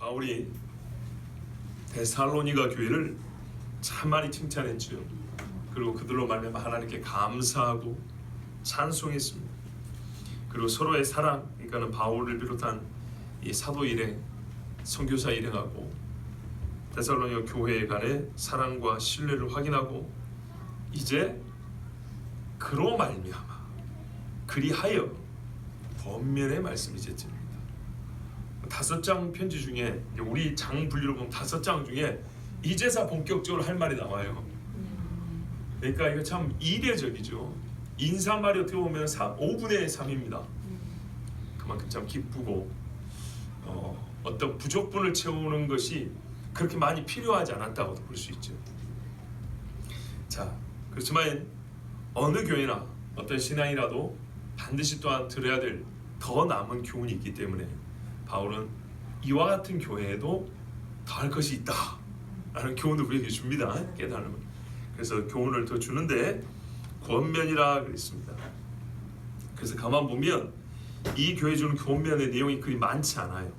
바울이 데살로니가 교회를 참 많이 칭찬했죠. 그리고 그들로 말미암아 하나님께 감사하고 찬송했습니다. 그리고 서로의 사랑, 그러니까는 바울을 비롯한 이 사도 일행, 선교사 일행하고 데살로니가 교회 간의 사랑과 신뢰를 확인하고 이제 그로 말미암아 그리하여 번면의 말씀이 제쳐집니다. 5장 편지 중에 우리 장 분류로 보면 5장 중에 이제서 본격적으로 할 말이 나와요. 그러니까 이거 참 이례적이죠. 인사말이 어떻게 보면 5분의 3입니다. 그만큼 참 기쁘고 어떤 부족분을 채우는 것이 그렇게 많이 필요하지 않았다고도 볼 수 있죠. 자, 그렇지만 어느 교회나 어떤 신앙이라도 반드시 또한 들어야 될 더 남은 교훈이 있기 때문에 바울은 이와 같은 교회에도 더할 것이 있다 라는 교훈을 우리에게 줍니다. 깨달음을. 그래서 교훈을 더 주는데 권면이라 그랬습니다. 그래서 가만 보면 이 교회 주는 권면의 내용이 그리 많지 않아요.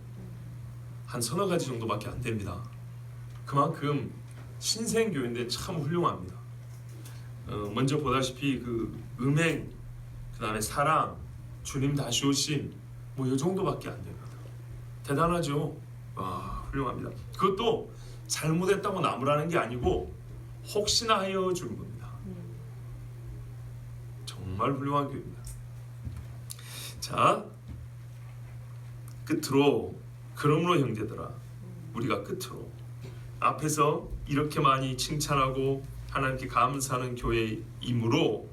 한 서너 가지 정도밖에 안 됩니다. 그만큼 신생교회인데 참 훌륭합니다. 먼저 보다시피 그 음행, 그 다음에 사랑, 주님 다시 오심, 뭐 이 정도밖에 안 됩니다. 대단하죠. 와, 훌륭합니다. 그것도 잘못했다고 나무라는 게 아니고 혹시나 하여 주는 겁니다. 정말 훌륭한 교회입니다. 자, 끝으로 그러므로 형제들아, 우리가 끝으로 앞에서 이렇게 많이 칭찬하고 하나님께 감사하는 교회이므로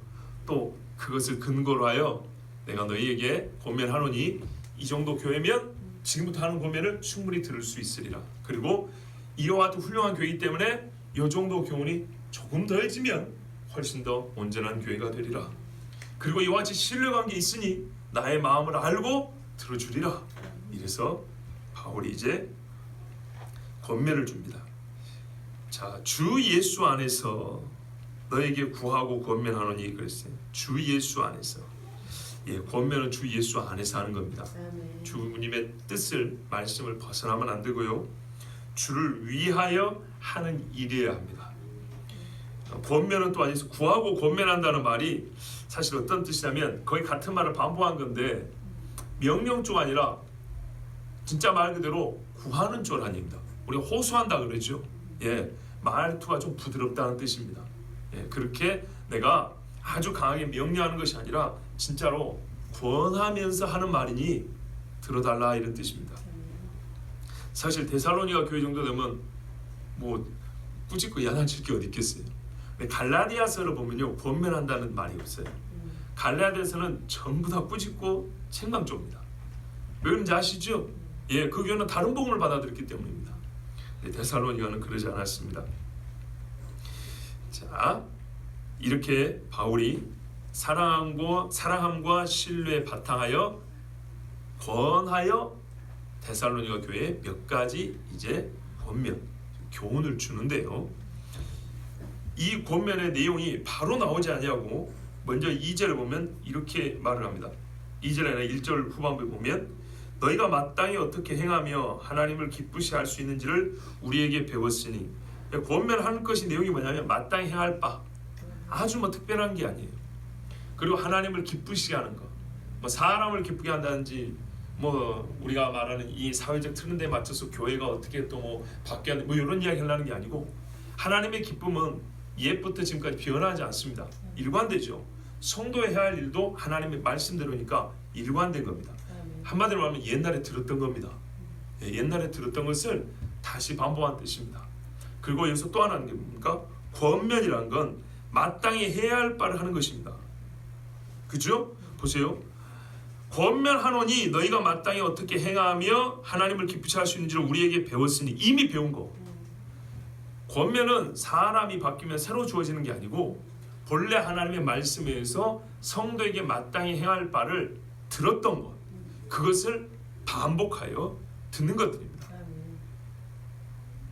또 그것을 근거로 하여 내가 너희에게 권면하노니 이 정도 교회면 지금부터 하는 권면을 충분히 들을 수 있으리라. 그리고 이와 같은 훌륭한 교회이기 때문에 이 정도 교훈이 조금 더해지면 훨씬 더 온전한 교회가 되리라. 그리고 이와 같이 신뢰관계 있으니 나의 마음을 알고 들어주리라. 이래서 바울이 이제 권면을 줍니다. 자, 주 예수 안에서 너에게 구하고 권면하노니 그랬어요. 주 예수 안에서. 예, 권면은 주 예수 안에서 하는 겁니다. 주님의 뜻을, 말씀을 벗어나면 안 되고요. 주를 위하여 하는 일이어야 합니다. 권면은 또 아니서 구하고 권면한다는 말이 사실 어떤 뜻이냐면 거의 같은 말을 반복한 건데 명령 쪽 아니라 진짜 말 그대로 구하는 쪽 아닙니다. 우리가 호소한다 그러죠. 예, 말투가 좀 부드럽다는 뜻입니다. 예, 그렇게 내가 아주 강하게 명령하는 것이 아니라 진짜로 권하면서 하는 말이니 들어달라 이런 뜻입니다. 사실 데살로니가 교회 정도 되면 뭐 꾸짖고 야단칠 게 어디 있겠어요. 갈라디아서를 보면요 권면한다는 말이 없어요. 갈라디아서는 전부 다 꾸짖고 책망조입니다. 왜 그런지 아시죠? 예, 그 교회는 다른 복음을 받아들였기 때문입니다. 데살로니가는 그러지 않았습니다. 자, 이렇게 바울이 사랑함과 신뢰에 바탕하여 권하여 데살로니가 교회에 몇 가지 이제 권면, 교훈을 주는데요. 이 권면의 내용이 바로 나오지 않냐고 먼저 2절을 보면 이렇게 말을 합니다. 2절에 아니라 1절 후반부에 보면 너희가 마땅히 어떻게 행하며 하나님을 기쁘시게 할 수 있는지를 우리에게 배웠으니 권면하는 것이 내용이 뭐냐면 마땅히 행할 바 아주 뭐 특별한 게 아니에요. 그리고 하나님을 기쁘시게 하는 것, 뭐 사람을 기쁘게 한다든지 뭐 우리가 말하는 이 사회적 트렌드에 맞춰서 교회가 어떻게 또 뭐 바뀌어야 뭐 이런 이야기 하려는 게 아니고 하나님의 기쁨은 옛부터 지금까지 변하지 않습니다. 일관되죠. 성도에 해야 할 일도 하나님의 말씀대로니까 일관된 겁니다. 한마디로 말하면 옛날에 들었던 겁니다. 예, 옛날에 들었던 것을 다시 반복한 뜻입니다. 그리고 여기서 또 하나는 게 뭡니까? 권면이란 건 마땅히 해야 할 바를 하는 것입니다. 그죠? 보세요. 권면하노니 너희가 마땅히 어떻게 행하며 하나님을 기쁘시게 할 수 있는지를 우리에게 배웠으니 이미 배운 거. 권면은 사람이 바뀌면 새로 주어지는 게 아니고 본래 하나님의 말씀에 의해서 성도에게 마땅히 행할 바를 들었던 것, 그것을 반복하여 듣는 것들입니다.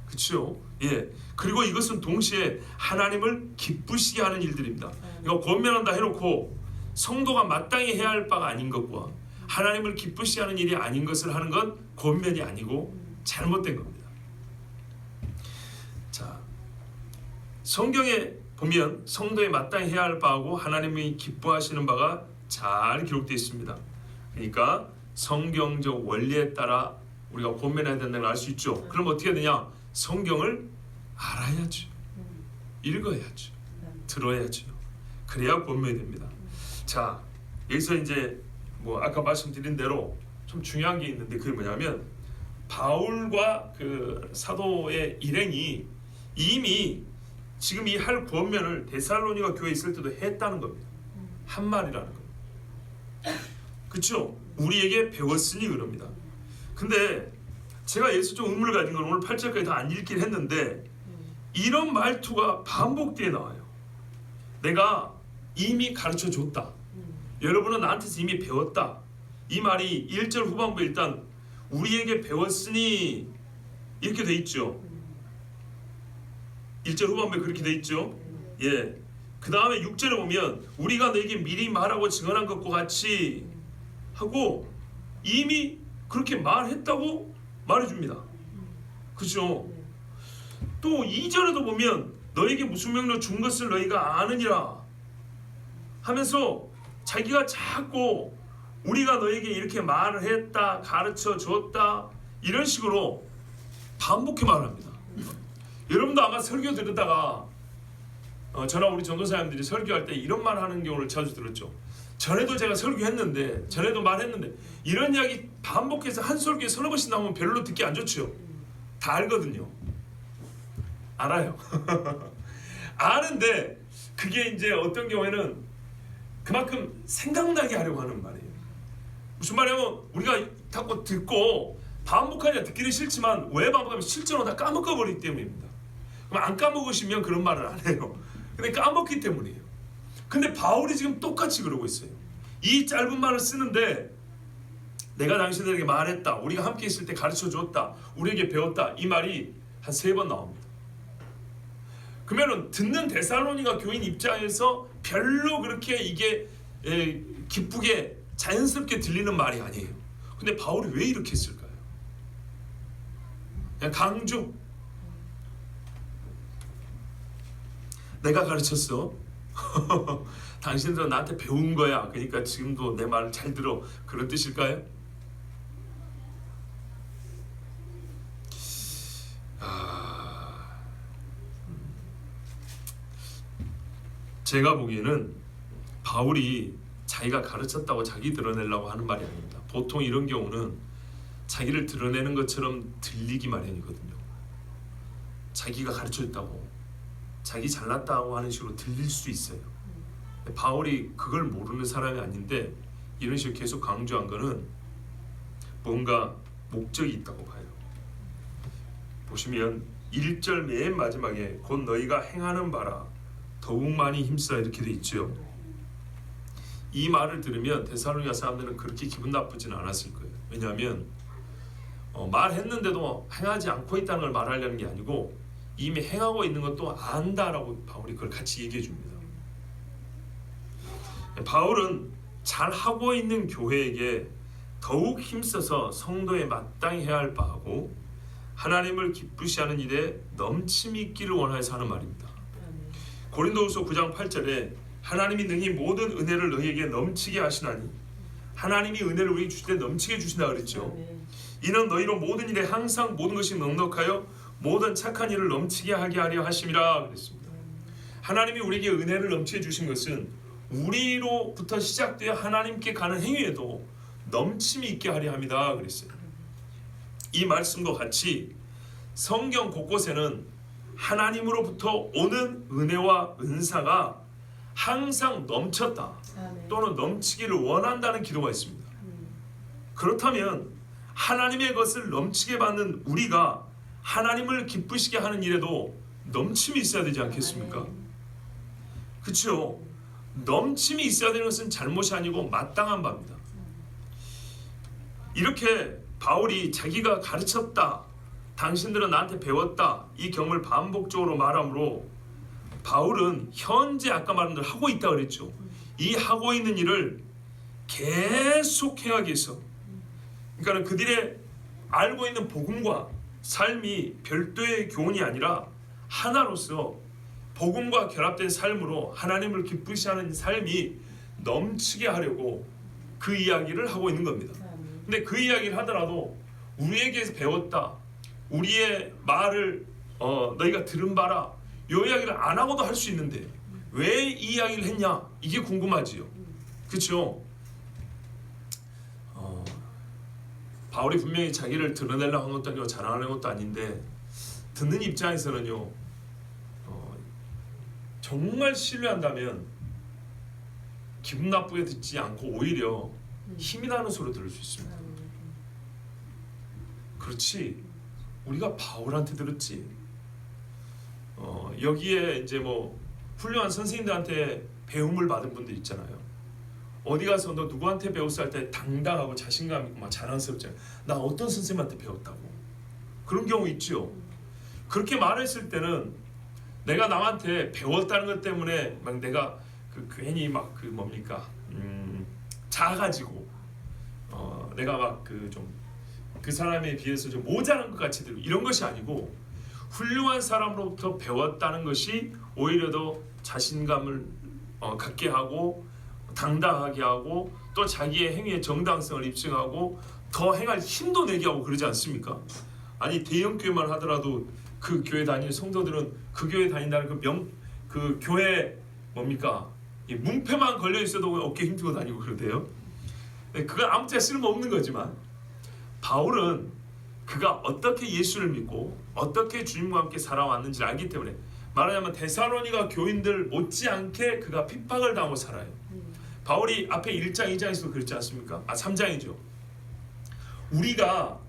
그렇죠? 예. 그리고 이것은 동시에 하나님을 기쁘시게 하는 일들입니다. 이거 권면한다 해놓고 성도가 마땅히 해야 할 바가 아닌 것과 하나님을 기쁘시게 하는 일이 아닌 것을 하는 건 권면이 아니고 잘못된 겁니다. 자, 성경에 보면 성도에 마땅히 해야 할 바하고 하나님이 기뻐하시는 바가 잘 기록되어 있습니다. 그러니까 성경적 원리에 따라 우리가 권면해야 된다는 걸 알 수 있죠. 그럼 어떻게 되냐? 성경을 알아야죠. 읽어야죠. 들어야죠. 그래야 권면이 됩니다. 자, 여기서 이제 뭐 아까 말씀드린 대로 좀 중요한 게 있는데 그게 뭐냐면 바울과 그 사도의 일행이 이미 지금 이 할 권면을 데살로니가 교회에 있을 때도 했다는 겁니다. 한 말이라는 겁니다. 그렇죠? 우리에게 배웠으니 그럽니다. 근데 제가 여기서 좀 의문을 가진 건 오늘 8절까지 다 안 읽긴 했는데 이런 말투가 반복되어 나와요. 내가 이미 가르쳐 줬다. 여러분은 나한테서 이미 배웠다. 이 말이 1절 후반부에 일단 우리에게 배웠으니 이렇게 돼 있죠. 1절 후반부에 그렇게 돼 있죠. 예. 그 다음에 6절에 보면 우리가 너에게 미리 말하고 증언한 것과 같이 하고 이미 그렇게 말했다고 말해줍니다. 그렇죠? 또 2절에도 보면 너에게 무슨 명령 준 것을 너희가 아느니라 하면서 자기가 자꾸 우리가 너에게 이렇게 말을 했다, 가르쳐 줬다 이런 식으로 반복해 말합니다. 여러분도 아마 설교 들었다가 저나 우리 전도사님들이 설교할 때 이런 말 하는 경우를 자주 들었죠. 전에도 제가 설교했는데, 전에도 말했는데 이런 이야기 반복해서 한 설교에 서너 번씩 나오면 별로 듣기 안 좋죠. 다 알거든요. 알아요. 아는데 그게 이제 어떤 경우에는 그만큼 생각나게 하려고 하는 말이에요. 무슨 말이냐면 우리가 자꾸 듣고 반복하니까 듣기는 싫지만 왜 반복하면 실제로 다 까먹어버리기 때문입니다. 그럼 안 까먹으시면 그런 말을 안 해요. 근데 까먹기 때문이에요. 근데 바울이 지금 똑같이 그러고 있어요. 이 짧은 말을 쓰는데 내가 당신들에게 말했다, 우리가 함께 있을 때 가르쳐줬다, 우리에게 배웠다 이 말이 한 3번 나옵니다. 그러면은 듣는 데살로니가 교인 입장에서 별로 그렇게 이게 기쁘게 자연스럽게 들리는 말이 아니에요. 근데 바울이 왜 이렇게 했을까요? 그냥 강조. 내가 가르쳤어. 당신들은 나한테 배운 거야. 그러니까 지금도 내 말을 잘 들어. 그런 뜻일까요? 제가 보기에는 바울이 자기가 가르쳤다고 자기 드러내려고 하는 말이 아닙니다. 보통 이런 경우는 자기를 드러내는 것처럼 들리기 마련이거든요. 자기가 가르쳐줬다고, 자기 잘났다고 하는 식으로 들릴 수 있어요. 바울이 그걸 모르는 사람이 아닌데 이런 식으로 계속 강조한 거는 뭔가 목적이 있다고 봐요. 보시면 1절 맨 마지막에 곧 너희가 행하는 바라 더욱 많이 힘써 이렇게 돼 있죠. 이 말을 들으면 데살로니가 사람들은 그렇게 기분 나쁘지는 않았을 거예요. 왜냐하면 말했는데도 행하지 않고 있다는 걸 말하려는 게 아니고 이미 행하고 있는 것도 안다라고 바울이 그걸 같이 얘기해 줍니다. 바울은 잘하고 있는 교회에게 더욱 힘써서 성도에 마땅히 해야 할 바하고 하나님을 기쁘시 하는 일에 넘침이 있기를 원하여서 하는 말입니다. 고린도후서 9장 8절에 하나님이 능히 모든 은혜를 너희에게 넘치게 하시나니 하나님이 은혜를 우리에게 주실 때 넘치게 주신다 그랬죠. 이는 너희로 모든 일에 항상 모든 것이 넉넉하여 모든 착한 일을 넘치게 하게 하려 하심이라 그랬습니다. 하나님이 우리에게 은혜를 넘치게 주신 것은 우리로부터 시작되어 하나님께 가는 행위에도 넘침이 있게 하려 합니다 그랬어요. 이 말씀과 같이 성경 곳곳에는 하나님으로부터 오는 은혜와 은사가 항상 넘쳤다 또는 넘치기를 원한다는 기도가 있습니다. 그렇다면 하나님의 것을 넘치게 받는 우리가 하나님을 기쁘시게 하는 일에도 넘침이 있어야 되지 않겠습니까? 그렇죠? 넘침이 있어야 되는 것은 잘못이 아니고 마땅한 바입니다. 이렇게 바울이 자기가 가르쳤다, 당신들은 나한테 배웠다 이 경험을 반복적으로 말하므로 바울은 현재 아까 말한 대로 하고 있다 그랬죠. 이 하고 있는 일을 계속 행하기 위해서, 그러니까 그들의 알고 있는 복음과 삶이 별도의 교훈이 아니라 하나로서 복음과 결합된 삶으로 하나님을 기쁘시게 하는 삶이 넘치게 하려고 그 이야기를 하고 있는 겁니다. 근데 그 이야기를 하더라도 우리에게서 배웠다, 우리의 말을 너희가 들은 바라, 이 이야기를 안 하고도 할 수 있는데 왜 이 이야기를 했냐, 이게 궁금하지요. 그렇죠? 바울이 분명히 자기를 드러내려고 한 것도 아니고 자랑하려는 것도 아닌데, 듣는 입장에서는요, 정말 신뢰한다면 기분 나쁘게 듣지 않고 오히려 힘이 나는 소리 들을 수 있습니다. 그렇지, 우리가 바울한테 들었지. 여기에 이제 뭐 훌륭한 선생님들한테 배움을 받은 분들 있잖아요. 어디 가서 너 누구한테 배웠어 할 때 당당하고 자신감 있고 막 자랑스럽잖아요. 나 어떤 선생님한테 배웠다고. 그런 경우 있죠. 그렇게 말했을 때는 내가 남한테 배웠다는 것 때문에 막 내가 괜히 막 작아지고 내가 막 그 사람에 비해서 좀 모자란 것 같이 들고 이런 것이 아니고, 훌륭한 사람으로부터 배웠다는 것이 오히려 더 자신감을 갖게 하고 당당하게 하고 또 자기의 행위의 정당성을 입증하고 더 행할 힘도 내게 하고 그러지 않습니까? 아니 대형 교회만 하더라도 그 교회 다니는 성도들은 그 교회 다닌다는 그 교회 이 문패만 걸려 있어도 어깨 힘주고 다니고 그러대요. 그건 아무 쓸모없는 거지만, 바울은 그가 어떻게 예수를 믿고 어떻게 주님과 함께 살아왔는지를 알기 때문에, 말하자면 데살로니가 교인들 못지않게 그가 핍박을 당하고 살아요. 바울이 앞에 1장 2장에서도 그랬지 않습니까? 3장이죠. 우리가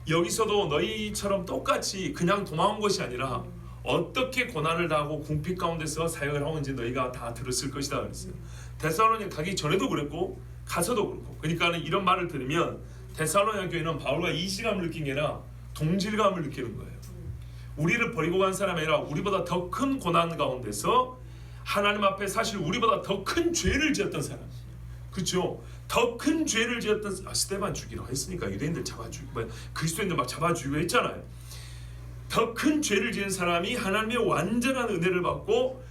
여기서도 너희처럼 똑같이 그냥 도망온 것이 아니라 어떻게 고난을 당하고 궁핍 가운데서 사역을 하고 있는지 너희가 다 들었을 것이다 그랬어요. 데살로니가 가기 전에도 그랬고 가서도 그렇고. 그러니까 이런 말을 들으면 데살로니가 교회는 바울과 이질감을 느낀 게 아니라 동질감을 느끼는 거예요. 우리를 버리고 간 사람이 아니라 우리보다 더 큰 고난 가운데서 하나님 앞에 사실 우리보다 더 큰 죄를 지었던 사람, 그렇죠? 더 큰 죄를 지었던 스데반 죽이라고 했으니까 유대인들 잡아주고 그리스도인들 막 잡아주고 했잖아요. 더 큰 죄를 지은 사람이 하나님의 완전한 은혜를 받고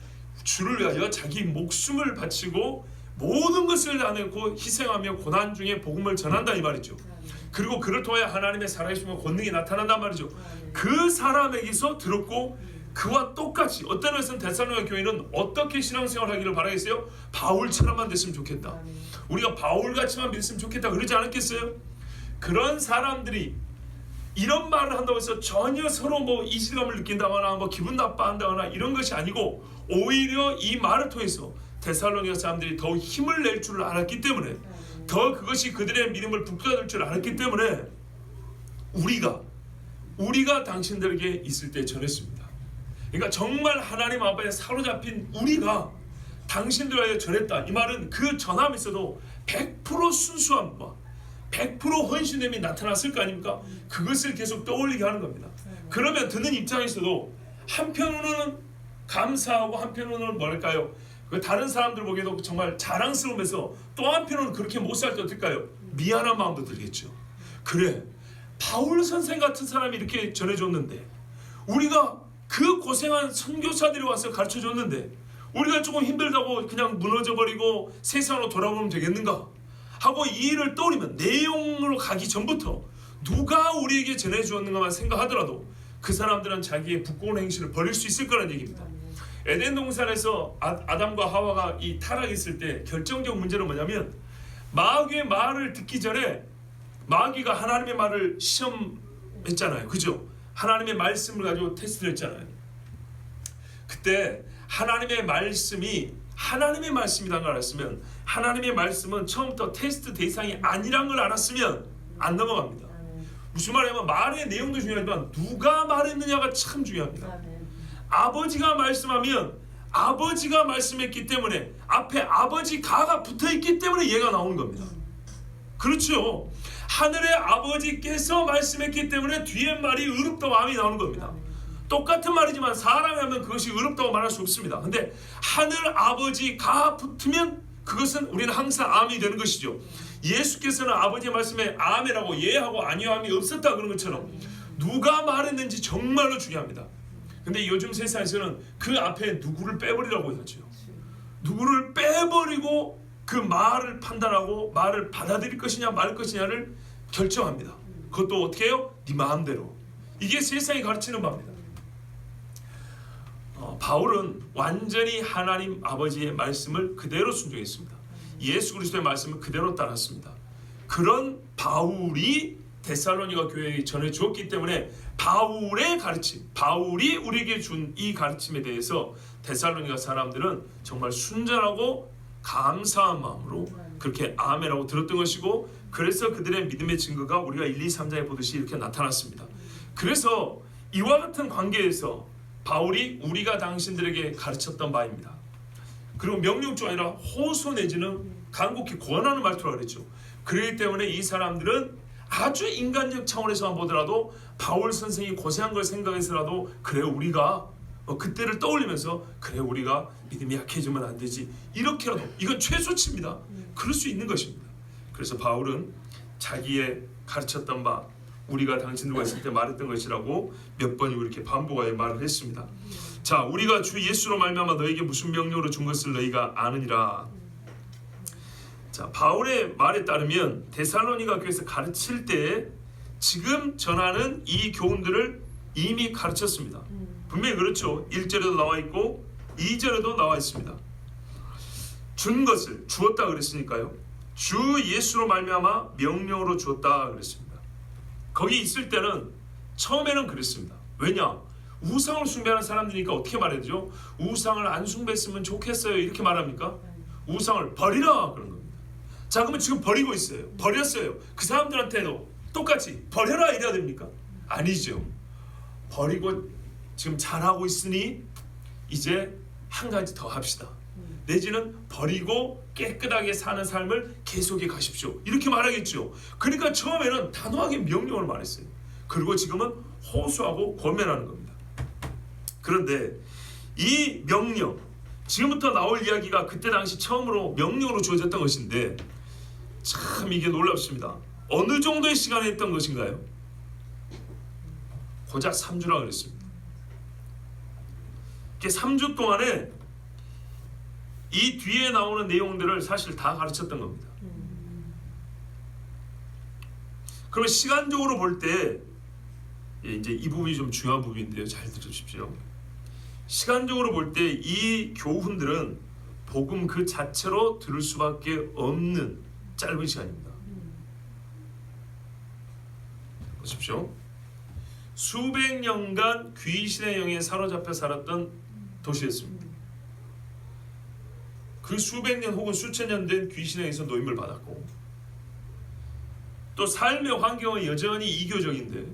주를 위하여 자기 목숨을 바치고 모든 것을 다 내고 희생하며 고난 중에 복음을 전한다 이 말이죠. 그리고 그를 통하여 하나님의 살아계심과 권능이 나타난단 말이죠. 그 사람에게서 들었고 그와 똑같이 어떤 것은 데살로니가 교회는 어떻게 신앙생활을 하기를 바라겠어요? 바울처럼만 됐으면 좋겠다. 우리가 바울같이만 믿었으면 좋겠다 그러지 않았겠어요? 그런 사람들이 이런 말을 한다고 해서 전혀 서로 이질감을 느낀다거나 기분 나빠한다거나 이런 것이 아니고, 오히려 이 말을 통해서 데살로니가 사람들이 더욱 힘을 낼 줄 알았기 때문에, 더 그것이 그들의 믿음을 북돋을 줄 알았기 때문에 우리가 당신들에게 있을 때 전했습니다. 그러니까 정말 하나님 앞에 사로잡힌 우리가 당신들에게 전했다. 이 말은 그 전함에서도 100% 순수함과 100% 헌신됨이 나타났을 거 아닙니까? 그것을 계속 떠올리게 하는 겁니다. 그러면 듣는 입장에서도 한편으로는 감사하고 한편으로는 뭐랄까요? 다른 사람들 보기에도 정말 자랑스러우면서 또 한편으로는 그렇게 못 살 때 어떨까요? 미안한 마음도 들겠죠. 그래, 바울 선생 같은 사람이 이렇게 전해줬는데, 우리가 그 고생한 선교사들이 와서 가르쳐줬는데 우리가 조금 힘들다고 그냥 무너져버리고 세상으로 돌아오면 되겠는가 하고 이 일을 떠올리면, 내용으로 가기 전부터 누가 우리에게 전해주었는가만 생각하더라도 그 사람들은 자기의 부끄러운 행실을 버릴 수 있을 거라는 얘기입니다. 에덴 동산에서 아담과 하와가 이 타락했을 때 결정적 문제는 뭐냐면, 마귀의 말을 듣기 전에 마귀가 하나님의 말을 시험했잖아요. 그죠? 하나님의 말씀을 가지고 테스트를 했잖아요. 그때 하나님의 말씀이 하나님의 말씀이라는 걸 알았으면, 하나님의 말씀은 처음부터 테스트 대상이 아니란 걸 알았으면 안 넘어갑니다. 무슨 말이냐면 말의 내용도 중요하지만 누가 말했느냐가 참 중요합니다. 아버지가 말씀하면 아버지가 말씀했기 때문에 앞에 아버지 가가 붙어있기 때문에 얘가 나오는 겁니다. 그렇죠? 하늘의 아버지께서 말씀했기 때문에 뒤에 말이 의롭다고 암이 나오는 겁니다. 똑같은 말이지만 사람이 하면 그것이 의롭다고 말할 수 없습니다. 근데 하늘 아버지가 붙으면 그것은 우리는 항상 암이 되는 것이죠. 예수께서는 아버지의 말씀에 아멘하고 예하고 아니요함이 없었다 그런 것처럼 누가 말했는지 정말로 중요합니다. 근데 요즘 세상에서는 그 앞에 누구를 빼버리라고 하죠. 누구를 빼버리고 그 말을 판단하고 말을 받아들일 것이냐 말 것이냐를 결정합니다. 그것도 어떻게 해요? 네 마음대로. 이게 세상이 가르치는 바입니다. 바울은 완전히 하나님 아버지의 말씀을 그대로 순종했습니다. 예수 그리스도의 말씀을 그대로 따랐습니다. 그런 바울이 데살로니가 교회에 전해 주었기 때문에 바울의 가르침, 바울이 우리에게 준 이 가르침에 대해서 데살로니가 사람들은 정말 순전하고 감사한 마음으로 그렇게 아멘하고 들었던 것이고, 그래서 그들의 믿음의 증거가 우리가 1, 2, 3장에 보듯이 이렇게 나타났습니다. 그래서 이와 같은 관계에서 바울이 우리가 당신들에게 가르쳤던 바입니다. 그리고 명령 중 아니라 호소 내지는 간곡히 권하는 말투라 그랬죠. 그렇기 때문에 이 사람들은 아주 인간적 차원에서만 보더라도 바울 선생이 고생한 걸 생각해서라도 그래 우리가 그때를 떠올리면서 그래 우리가 믿음이 약해지면 안 되지, 이렇게라도, 이건 최소치입니다. 그럴 수 있는 것입니다. 그래서 바울은 자기의 가르쳤던 바, 우리가 당신들과 있을 때 말했던 것이라고 몇 번이고 이렇게 반복하여 말을 했습니다. 자, 우리가 주 예수로 말미암아 너에게 무슨 명령으로 준 것을 너희가 아느니라. 자, 바울의 말에 따르면 데살로니가 교회에서 가르칠 때 지금 전하는 이 교훈들을 이미 가르쳤습니다. 분명히 그렇죠. 1절에도 나와 있고 2절에도 나와 있습니다. 준 것을 주었다 그랬으니까요. 주 예수로 말미암아 명령으로 주었다 그랬습니다. 거기 있을 때는 처음에는 그랬습니다. 왜냐? 우상을 숭배하는 사람들이니까 어떻게 말해야 되죠? 우상을 안 숭배했으면 좋겠어요 이렇게 말합니까? 우상을 버리라 그런 겁니다. 자, 그러면 지금 버리고 있어요. 버렸어요. 그 사람들한테도 똑같이 버려라 이래야 됩니까? 아니죠. 버리고 지금 잘하고 있으니 이제 한 가지 더 합시다. 내지는 버리고 깨끗하게 사는 삶을 계속해 가십시오 이렇게 말하겠죠. 그러니까 처음에는 단호하게 명령을 말했어요. 그리고 지금은 호소하고 권면하는 겁니다. 그런데 이 명령, 지금부터 나올 이야기가 그때 당시 처음으로 명령으로 주어졌던 것인데 참 이게 놀랍습니다. 어느 정도의 시간에 했던 것인가요? 고작 3주라고 그랬습니다. 3주 동안에 이 뒤에 나오는 내용들을 사실 다 가르쳤던 겁니다. 그러면 시간적으로 볼 때 이제 이 부분이 좀 중요한 부분인데요. 잘 들으십시오. 시간적으로 볼 때 이 교훈들은 복음 그 자체로 들을 수밖에 없는 짧은 시간입니다. 보십시오. 수백 년간 귀신의 영에 사로잡혀 살았던 도시였습니다. 그 수백 년 혹은 수천 년 된 귀신에 의해서 노임을 받았고, 또 삶의 환경은 여전히 이교적인데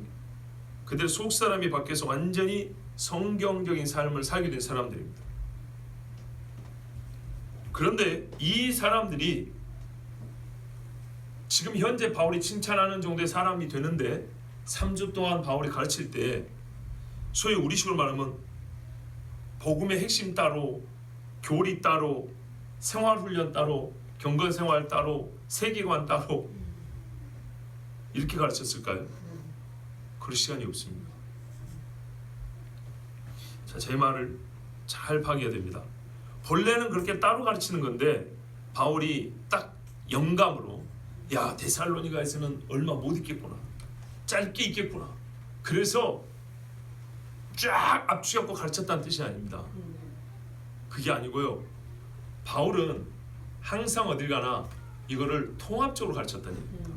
그들 속사람이 밖에서 완전히 성경적인 삶을 살게 된 사람들입니다. 그런데 이 사람들이 지금 현재 바울이 칭찬하는 정도의 사람이 되는데 3주 동안 바울이 가르칠 때 소위 우리식으로 말하면 복음의 핵심 따로, 교리 따로, 생활훈련 따로, 경건생활 따로, 세계관 따로 이렇게 가르쳤을까요? 그럴 시간이 없습니다. 자, 제 말을 잘 파악해야 됩니다. 본래는 그렇게 따로 가르치는 건데 바울이 딱 영감으로 야, 데살로니가에서는 얼마 못 있겠구나, 짧게 있겠구나, 그래서 쫙 압축해갖고 가르쳤다는 뜻이 아닙니다. 그게 아니고요, 바울은 항상 어딜 가나 이거를 통합적으로 가르쳤다는 얘기입니다.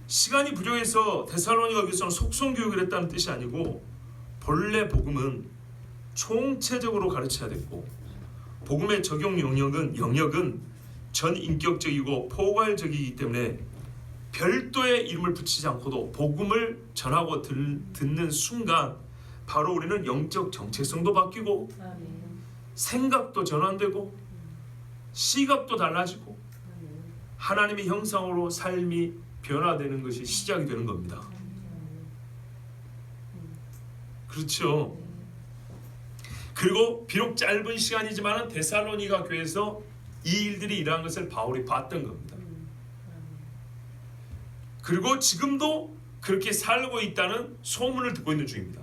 시간이 부족해서 데살로니가 교회에서는 속성교육을 했다는 뜻이 아니고 본래 복음은 총체적으로 가르쳐야 됐고, 복음의 적용 영역은 전인격적이고 포괄적이기 때문에 별도의 이름을 붙이지 않고도 복음을 전하고 듣는 순간 바로 우리는 영적 정체성도 바뀌고 생각도 전환되고 시각도 달라지고 하나님의 형상으로 삶이 변화되는 것이 시작이 되는 겁니다. 그렇죠. 그리고 비록 짧은 시간이지만 데살로니가 교회에서 이 일들이 일어난 것을 바울이 봤던 겁니다. 그리고 지금도 그렇게 살고 있다는 소문을 듣고 있는 중입니다.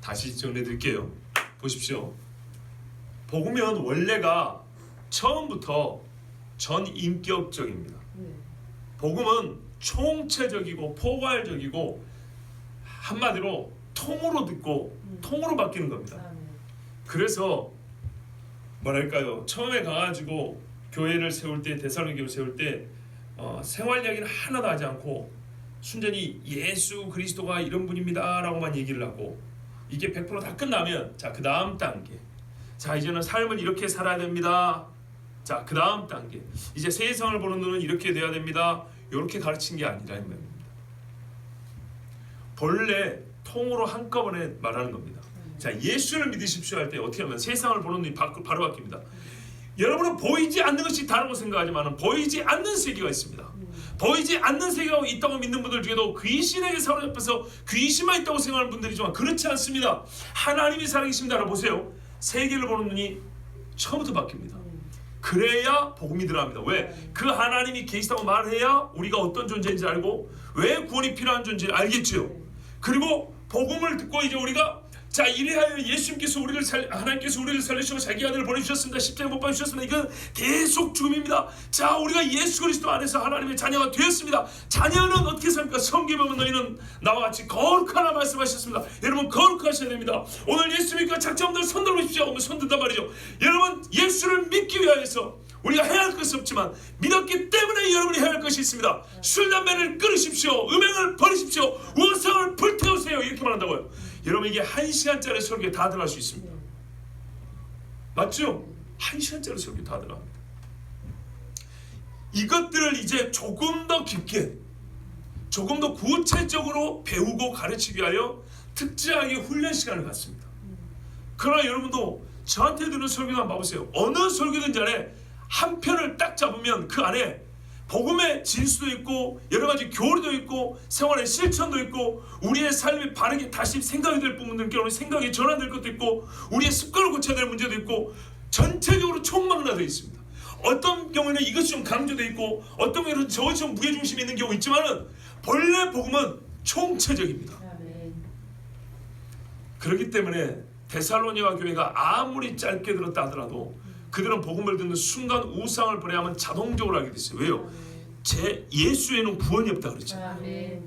다시 정리해드릴게요. 보십시오. 복음은 원래가 처음부터 전인격적입니다. 복음은 총체적이고 포괄적이고 한마디로 통으로 듣고 통으로 바뀌는 겁니다. 그래서 뭐랄까요, 처음에 가가지고 교회를 세울 때, 데살로니가를 세울 때 생활 이야기는 하나도 하지 않고 순전히 예수 그리스도가 이런 분입니다 라고만 얘기를 하고, 이게 100% 다 끝나면 자, 그 다음 단계, 자 이제는 삶을 이렇게 살아야 됩니다, 자 그 다음 단계, 이제 세상을 보는 눈은 이렇게 돼야 됩니다, 이렇게 가르친 게 아니라 이 말입니다. 본래 통으로 한꺼번에 말하는 겁니다. 자, 예수를 믿으십시오 할 때 어떻게 하면 세상을 보는 눈이 바로 바뀝니다. 여러분은 보이지 않는 것이 다르고 생각하지만 보이지 않는 세계가 있습니다. 보이지 않는 세계가 있다고 믿는 분들 중에도 귀신에게 사로잡혀서 귀신만 있다고 생각하는 분들이지만 그렇지 않습니다. 하나님이 살아계십니다. 알아보세요. 세계를 보는 눈이 처음부터 바뀝니다. 그래야 복음이 들어갑니다. 왜? 그 하나님이 계시다고 말해야 우리가 어떤 존재인지 알고 왜 구원이 필요한 존재인지 알겠죠. 그리고 복음을 듣고 이제 우리가 자, 이래하여 예수님께서 하나님께서 우리를 살리시고 자기 아들을 보내주셨습니다. 십자가에 못 박으셨습니다. 이건 계속 죽음입니다. 자, 우리가 예수 그리스도 안에서 하나님의 자녀가 되었습니다. 자녀는 어떻게 삽니까? 성경에 보면 너희는 나와 같이 거룩하라 말씀하셨습니다. 여러분 거룩하셔야 됩니다. 오늘 예수 믿고 작자분들 손 들어보십시오 하면 손 든단 말이죠. 여러분 예수를 믿기 위하여서 우리가 해야 할 것이 없지만 믿었기 때문에 여러분이 해야 할 것이 있습니다. 술 담배를 끊으십시오. 음행을 버리십시오. 우상을 불태우세요. 이렇게 말한다고요. 여러분 이게 1시간짜리 설교에 다 들어갈 수 있습니다. 맞죠? 1시간짜리 설교에 다 들어갑니다. 이것들을 이제 조금 더 깊게, 조금 더 구체적으로 배우고 가르치기 위하여 특지하게 훈련 시간을 갖습니다. 그러나 여러분도 저한테 드는 설교도 한번 봐보세요. 어느 설교든지 안에 한 편을 딱 잡으면 그 안에 복음의 진수도 있고 여러 가지 교리도 있고 생활의 실천도 있고 우리의 삶이 바르게 다시 생각이 될 부분들께 생각이 전환될 것도 있고 우리의 습관을 고쳐야 될 문제도 있고 전체적으로 총망라되어 있습니다. 어떤 경우에는 이것이 좀 강조되어 있고 어떤 경우에는 저것이 좀 무게중심이 있는 경우 있지만은 본래 복음은 총체적입니다. 그렇기 때문에 데살로니가 교회가 아무리 짧게 들었다 하더라도 그들은 복음을 듣는 순간 우상을 버려야만 자동적으로 알게 됐어요. 왜요? 예수에는 구원이 없다 그랬잖아요.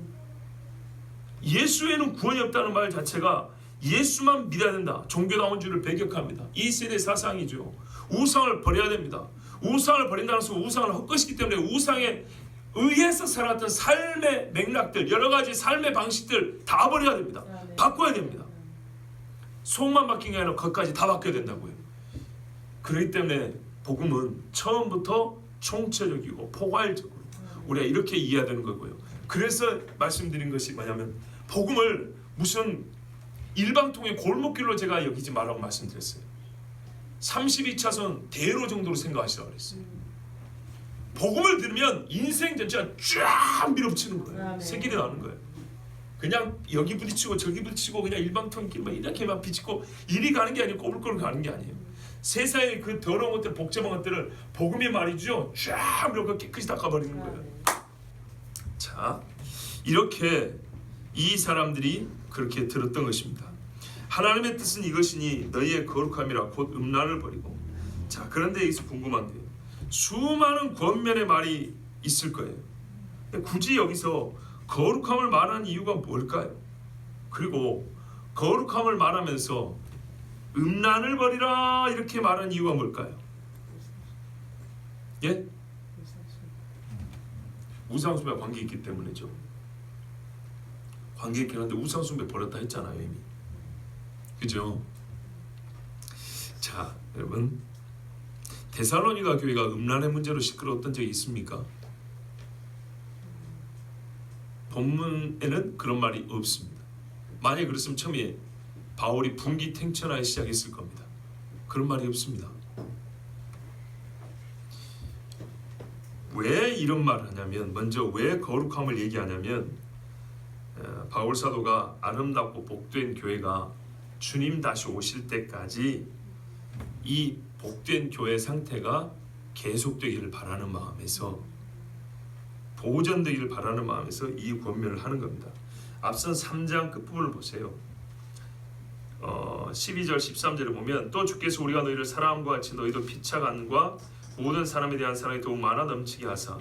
예수에는 구원이 없다는 말 자체가 예수만 믿어야 된다, 종교다원주의를 배격합니다. 이 세대 사상이죠. 우상을 버려야 됩니다. 우상을 버린다는 것은 우상을 헛것이기 때문에 우상에 의해서 살았던 삶의 맥락들, 여러 가지 삶의 방식들 다 버려야 됩니다. 바꿔야 됩니다. 속만 바뀐 게 아니라 겉까지 다 바뀌어야 된다고요. 그렇기 때문에 복음은 처음부터 총체적이고 포괄적으로 우리가 이렇게 이해해야 되는 거고요. 그래서 말씀드린 것이 뭐냐면 복음을 무슨 일방통의 골목길로 제가 여기지 말라고 말씀드렸어요. 32차선 대로 정도로 생각하시라고 그랬어요. 복음을 들으면 인생 전체가 쫙 밀어붙이는 거예요. 새길이 나는 거예요. 그냥 여기 부딪히고 저기 부딪히고 그냥 일방통의 길만 이렇게만 비치고 이리 가는 게 아니고 꼬불꼬불 가는 게 아니에요. 세상의 그 더러운 것들, 복잡한 것들을 복음이 말이죠, 쫙 밀고 깨끗이 닦아버리는 거예요. 자, 이렇게 이 사람들이 그렇게 들었던 것입니다. 하나님의 뜻은 이것이니 너희의 거룩함이라 곧 음란을 버리고. 자, 그런데 여기서 궁금한 게 수많은 권면의 말이 있을 거예요. 굳이 여기서 거룩함을 말하는 이유가 뭘까요? 그리고 거룩함을 말하면서 음란을 버리라 이렇게 말하는 이유가 뭘까요? 예? 우상숭배와 관계 있기 때문이죠. 관계 있긴 한데 우상숭배 버렸다 했잖아요 이미. 그죠? 자, 여러분 데살로니가 교회가 음란의 문제로 시끄러웠던 적이 있습니까? 본문에는 그런 말이 없습니다. 만약에 그랬으면 처음에 바울이 분기탱천하여 시작했을 겁니다. 그런 말이 없습니다. 왜 이런 말을 하냐면, 먼저 왜 거룩함을 얘기하냐면 바울 사도가 아름답고 복된 교회가 주님 다시 오실 때까지 이 복된 교회 상태가 계속되기를 바라는 마음에서 보존되기를 바라는 마음에서 이 권면을 하는 겁니다. 앞선 3장 끝부분을 보세요. 12절 13절을 보면 또 주께서 우리가 너희를 사랑함과 같이 너희도 피차간과 모든 사람에 대한 사랑이 더욱 많아 넘치게 하사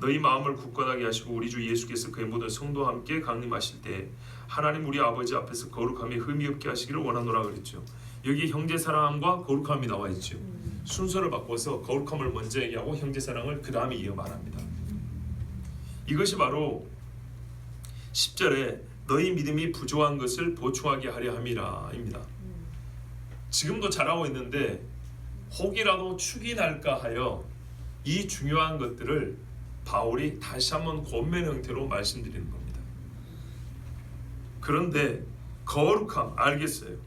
너희 마음을 굳건하게 하시고 우리 주 예수께서 그의 모든 성도와 함께 강림하실 때 하나님 우리 아버지 앞에서 거룩함에 흠이 없게 하시기를 원하노라 그랬죠. 여기 형제 사랑함과 거룩함이 나와 있죠. 순서를 바꿔서 거룩함을 먼저 얘기하고 형제 사랑을 그 다음에 이어 말합니다. 이것이 바로 10절에 너희 믿음이 부족한 것을 보충하게 하려 함이라 입니다. 지금도 잘하고 있는데 혹이라도 축이 날까 하여 이 중요한 것들을 바울이 다시 한번 권면 형태로 말씀드리는 겁니다. 그런데 거룩함 알겠어요.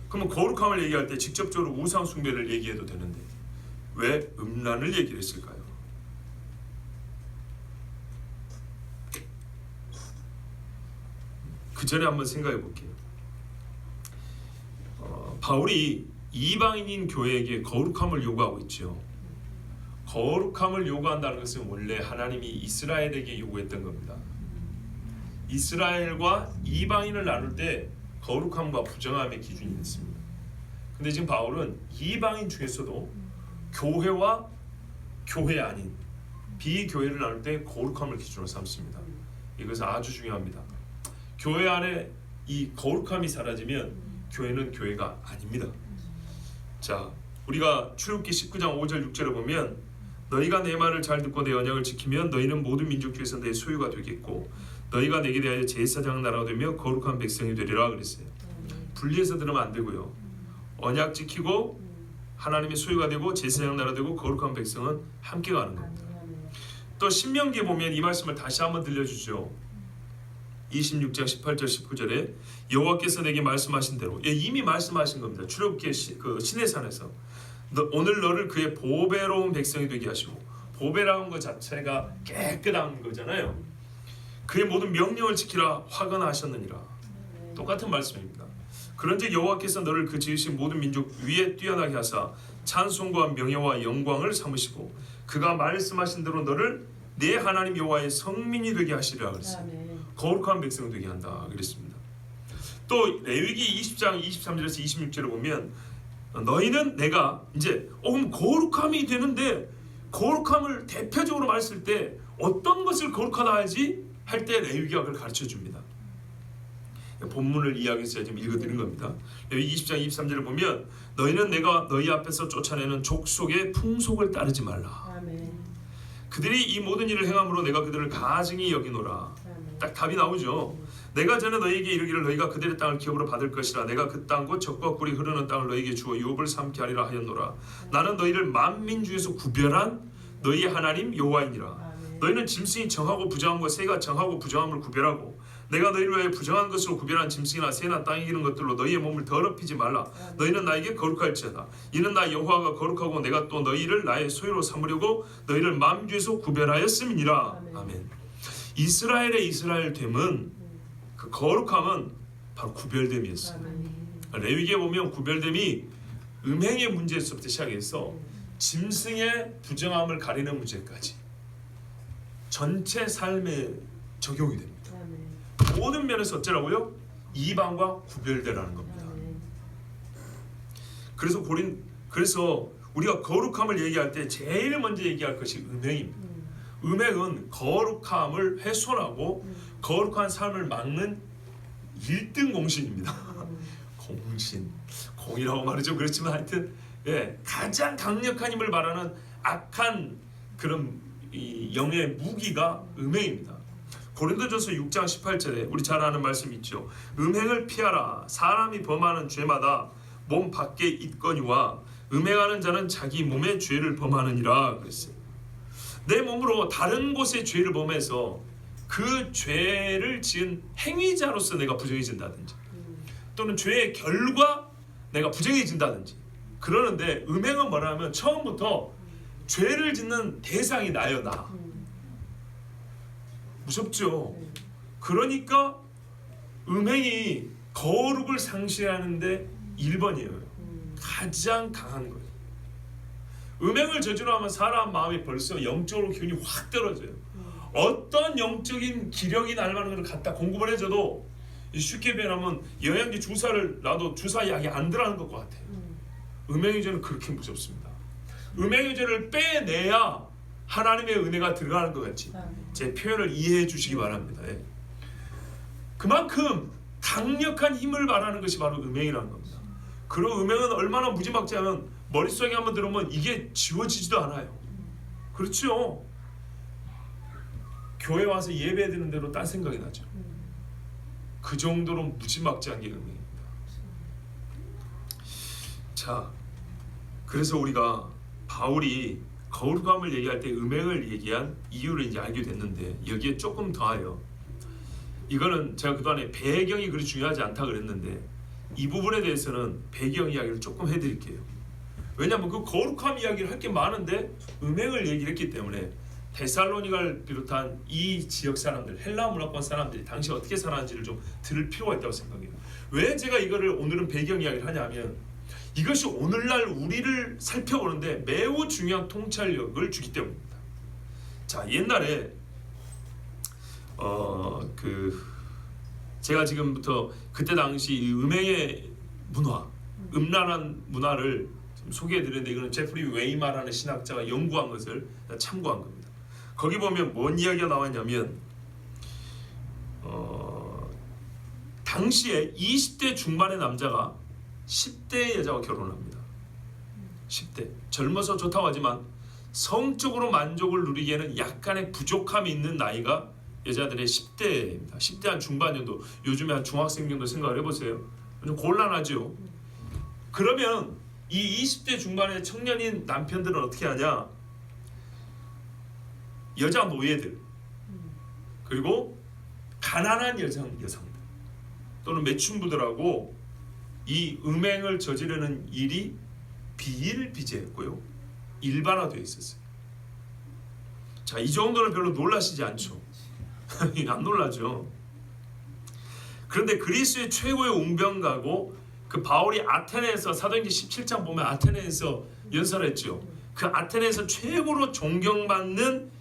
그러면 거룩함을 얘기할 때 직접적으로 우상 숭배를 얘기해도 되는데 왜 음란을 얘기를 했을까요? 그 전에 한번 생각해 볼게요. 바울이 이방인인 교회에게 거룩함을 요구하고 있죠. 거룩함을 요구한다는 것은 원래 하나님이 이스라엘에게 요구했던 겁니다. 이스라엘과 이방인을 나눌 때 거룩함과 부정함의 기준이 있습니다. 근데 지금 바울은 이방인 중에서도 교회와 교회 아닌 비교회를 나눌 때 거룩함을 기준으로 삼습니다. 이것은 아주 중요합니다. 교회 안에 이 거룩함이 사라지면 교회는 교회가 아닙니다. 자, 우리가 출애굽기 19장 5절 6절을 보면 너희가 내 말을 잘 듣고 내 언약을 지키면 너희는 모든 민족 중에서 내 소유가 되겠고 너희가 내게 대하여 제사장 나라가 되며 거룩한 백성이 되리라 그랬어요. 분리해서 들으면 안 되고요. 언약 지키고 하나님의 소유가 되고 제사장 나라 되고 거룩한 백성은 함께 가는 겁니다. 또 신명기에 보면 이 말씀을 다시 한번 들려주죠. 26장 18절 19절에 여호와께서 내게 말씀하신 대로 이미 말씀하신 겁니다. 출애굽기 그 시내산에서 오늘 너를 그의 보배로운 백성이 되게 하시고 보배라는 것 자체가 깨끗한 거잖아요. 그의 모든 명령을 지키라 화건하셨느니라. 똑같은 말씀입니다. 그런즉 여호와께서 너를 그 지으신 모든 민족 위에 뛰어나게 하사 찬송과 명예와 영광을 삼으시고 그가 말씀하신 대로 너를 내 하나님 여호와의 성민이 되게 하시리라 그랬어요. 거룩한 백성 되게 한다 그랬습니다. 또 레위기 20장 23절에서 26절을 보면 너희는 내가 이제 그럼 거룩함이 되는데 거룩함을 대표적으로 말했을 때 어떤 것을 거룩하다 하지 할 때 레위기가 그걸 가르쳐 줍니다. 본문을 이야기해서 지금 읽어드린 겁니다. 레위기 20장 23절을 보면 너희는 내가 너희 앞에서 쫓아내는 족속의 풍속을 따르지 말라. 아멘. 그들이 이 모든 일을 행함으로 내가 그들을 가증히 여기노라. 딱 답이 나오죠. 내가 전에 너희에게 이르기를 너희가 그들의 땅을 기업으로 받을 것이라 내가 그 땅 곧 젖과 꿀이 흐르는 땅을 너희에게 주어 유업을 삼게 하리라 하였노라. 나는 너희를 만민 중에서 구별한 너희의 하나님 여호와이니라. 너희는 짐승이 정하고 부정한 것 새가 정하고 부정함을 구별하고 내가 너희를 위하여 부정한 것으로 구별한 짐승이나 새나 땅에 기는 것들로 너희의 몸을 더럽히지 말라. 너희는 나에게 거룩할지어다. 이는 나 여호와가 거룩하고 내가 또 너희를 나의 소유로 삼으려고 너희를 만 중에서 구별하였음이니라. 아멘. 이스라엘의 이스라엘됨은 그 거룩함은 바로 구별됨이었어요. 레위기에 보면 구별됨이 음행의 문제에서부터 시작해서 짐승의 부정함을 가리는 문제까지 전체 삶에 적용이 됩니다. 모든 면에서 어쩌라고요? 이방과 구별되라는 겁니다. 그래서 우리가 거룩함을 얘기할 때 제일 먼저 얘기할 것이 음행입니다. 음행은 거룩함을 훼손하고 거룩한 삶을 막는 1등 공신입니다. 공이라고 말하죠. 그렇지만 하여튼 가장 강력한 힘을 말하는 악한 그런 이 영의 무기가 음행입니다. 고린도전서 6장 18절에 우리 잘 아는 말씀 있죠. 음행을 피하라. 사람이 범하는 죄마다 몸 밖에 있거니와 음행하는 자는 자기 몸의 죄를 범하느니라 그랬어요. 내 몸으로 다른 곳의 죄를 범해서 그 죄를 지은 행위자로서 내가 부정해진다든지 또는 죄의 결과 내가 부정해진다든지 그러는데 음행은 뭐냐면 처음부터 죄를 짓는 대상이 나요. 나. 무섭죠. 그러니까 음행이 거룩을 상실하는데 1번이에요. 가장 강한 거예요. 음행을 저지르면 사람 마음이 벌써 영적으로 기운이 확 떨어져요. 어떤 영적인 기력이 날 만한 걸 갖다 공급을 해줘도 쉽게 표현하면 영양제 주사를 놔도 주사 약이 안 들어가는 것과 같아요. 음행의제는 그렇게 무섭습니다. 음행의제를 빼내야 하나님의 은혜가 들어가는 것 같이 제 표현을 이해해 주시기 바랍니다. 예. 그만큼 강력한 힘을 말하는 것이 바로 음행이라는 겁니다. 그리고 음행은 얼마나 무지막지하면 머릿속에 한번 들어오면 이게 지워지지도 않아요. 그렇죠? 교회 와서 예배 드리는 대로 딴 생각이 나죠. 그 정도로 무지막지한 게 음행입니다. 자, 그래서 우리가 바울이 거룩함을 얘기할 때 음행을 얘기한 이유를 이제 알게 됐는데, 여기에 조금 더하여, 이거는 제가 그동안에 배경이 그리 중요하지 않다 그랬는데 이 부분에 대해서는 배경 이야기를 조금 해드릴게요. 왜냐하면 그 거룩함 이야기를 할 게 많은데 음행을 얘기를 했기 때문에 데살로니가를 비롯한 이 지역 사람들, 헬라 문화권 사람들이 당시 어떻게 살았는지를 좀 들을 필요가 있다고 생각해요. 왜 제가 이거를 오늘은 배경 이야기를 하냐면, 이것이 오늘날 우리를 살펴보는데 매우 중요한 통찰력을 주기 때문입니다. 자, 옛날에 제가 지금부터 그때 당시 이 음행의 문화, 음란한 문화를 소개해 드렸는데, 이거는 제프리 웨이마라는 신학자가 연구한 것을 참고한 겁니다. 거기 보면 뭔 이야기가 나왔냐면, 당시에 20대 중반의 남자가 10대 여자와 결혼합니다. 10대 젊어서 좋다고 하지만 성적으로 만족을 누리기에는 약간의 부족함이 있는 나이가 여자들의 10대입니다. 10대 한 중반 정도, 요즘에 한 중학생 정도 생각을 해보세요. 좀 곤란하죠. 그러면 이 20대 중반의 청년인 남편들은 어떻게 하냐? 여자 노예들, 그리고 가난한 여성들 또는 매춘부들하고 이 음행을 저지르는 일이 비일비재했고요, 일반화되어 있었어요. 자, 이 정도는 별로 놀라시지 않죠? 안 놀라죠. 그런데 그리스의 최고의 웅변가고, 그 바울이 아테네에서 사도행전 17장 보면 아테네에서 연설했죠. 그 아테네에서 최고로 존경받는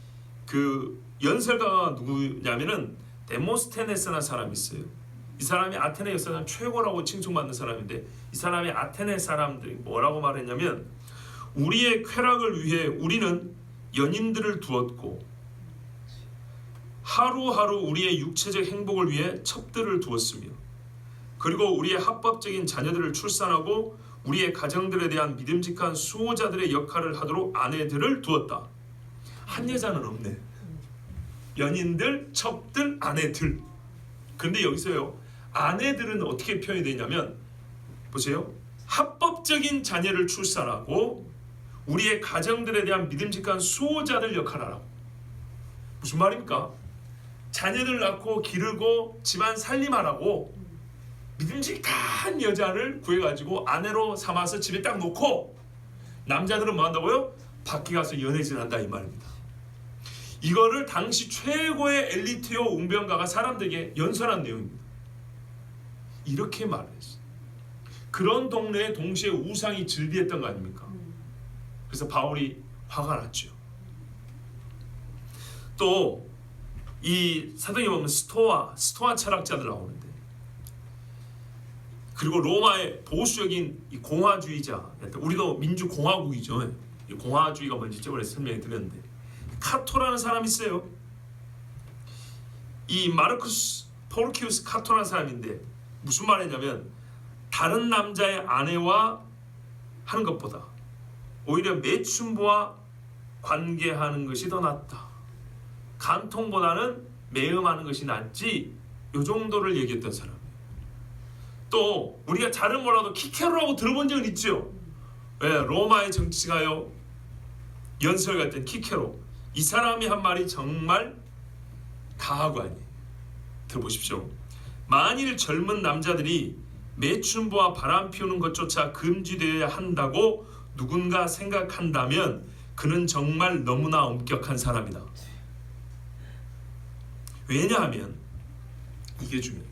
그 연설가가 누구냐면은 데모스테네스라는 사람이 있어요. 이 사람이 아테네 역사상 최고라고 칭송받는 사람인데, 이 사람이 아테네 사람들이 뭐라고 말했냐면, 우리의 쾌락을 위해 우리는 연인들을 두었고, 하루하루 우리의 육체적 행복을 위해 첩들을 두었으며, 그리고 우리의 합법적인 자녀들을 출산하고 우리의 가정들에 대한 믿음직한 수호자들의 역할을 하도록 아내들을 두었다. 한 여자는 없네. 연인들, 첩들, 아내들. 근데 여기서요, 아내들은 어떻게 표현이 되냐면, 보세요. 합법적인 자녀를 출산하고 우리의 가정들에 대한 믿음직한 수호자들 역할을 하라고. 무슨 말입니까? 자녀들 낳고 기르고 집안 살림하라고 믿음직한 여자를 구해가지고 아내로 삼아서 집에 딱 놓고, 남자들은 뭐 한다고요? 밖에 가서 연애질 한다, 이 말입니다. 이거를 당시 최고의 엘리트요 웅변가가 사람들에게 연설한 내용입니다. 이렇게 말했어요. 그런 동네에 동시에 우상이 즐비했던 거 아닙니까? 그래서 바울이 화가 났죠. 또 이 사도행전 보면 스토아 철학자들 나오는데, 그리고 로마의 보수적인 이 공화주의자, 우리도 민주공화국이죠. 공화주의가 뭔지 저번에 설명해 드렸는데, 카토라는 사람이 있어요. 이 마르쿠스 포르키우스 카토라는 사람인데, 무슨 말이냐면, 다른 남자의 아내와 하는 것보다 오히려 매춘부와 관계하는 것이 더 낫다. 간통보다는 매음하는 것이 낫지. 요 정도를 얘기했던 사람이에요. 또 우리가 잘은 몰라도 키케로라고 들어본 적은 있죠. 로마의 정치가요 연설가 때 키케로, 이 사람이 한 말이 정말 다하고 아니에요. 들어보십시오. 만일 젊은 남자들이 매춘부와 바람 피우는 것조차 금지되어야 한다고 누군가 생각한다면 그는 정말 너무나 엄격한 사람이다. 왜냐하면 이게 중요해요.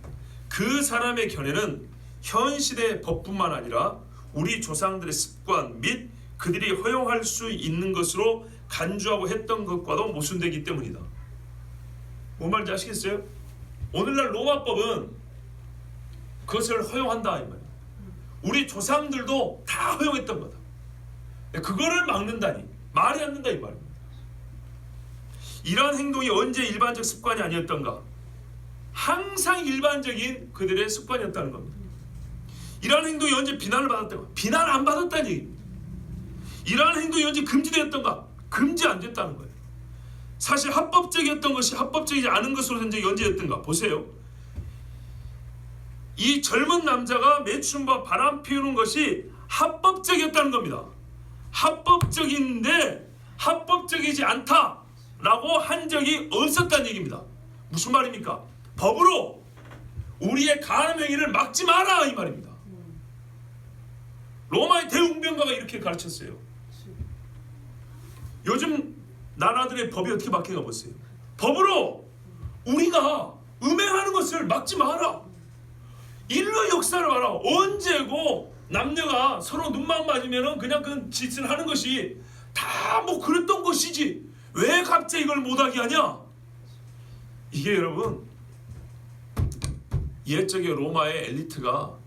그 사람의 견해는 현 시대의 법뿐만 아니라 우리 조상들의 습관 및 그들이 허용할 수 있는 것으로 간주하고 했던 것과도 모순되기 때문이다. 뭔 말인지 아시겠어요? 오늘날 로마법은 그것을 허용한다 이 말이에요. 우리 조상들도 다 허용했던 거다. 그거를 막는다니 말이 안 된다 이 말입니다. 이러한 행동이 언제 일반적 습관이 아니었던가? 항상 일반적인 그들의 습관이었다는 겁니다. 이러한 행동이 언제 비난을 받았던가? 비난 안 받았다는 얘기입니다. 이러한 행동이 언제 금지되었던가? 금지 안 됐다는 거예요. 사실 합법적이었던 것이 합법적이지 않은 것으로 현재 언제였던가? 보세요. 이 젊은 남자가 매춘과 바람 피우는 것이 합법적이었다는 겁니다. 합법적인데 합법적이지 않다라고 한 적이 없었다는 얘기입니다. 무슨 말입니까? 법으로 우리의 간음 행위를 막지 마라 이 말입니다. 로마의 대웅병가가 이렇게 가르쳤어요. 요즘 나라들의 법이 어떻게 바뀌어가 보세요. 법으로 우리가 음행하는 것을 막지 마라. 인류 역사를 봐라. 언제고 남녀가 서로 눈만 맞으면 그냥 그 짓을 하는 것이 다 뭐 그랬던 것이지 왜 갑자기 이걸 못하게 하냐. 이게 여러분 옛적의 로마의 엘리트가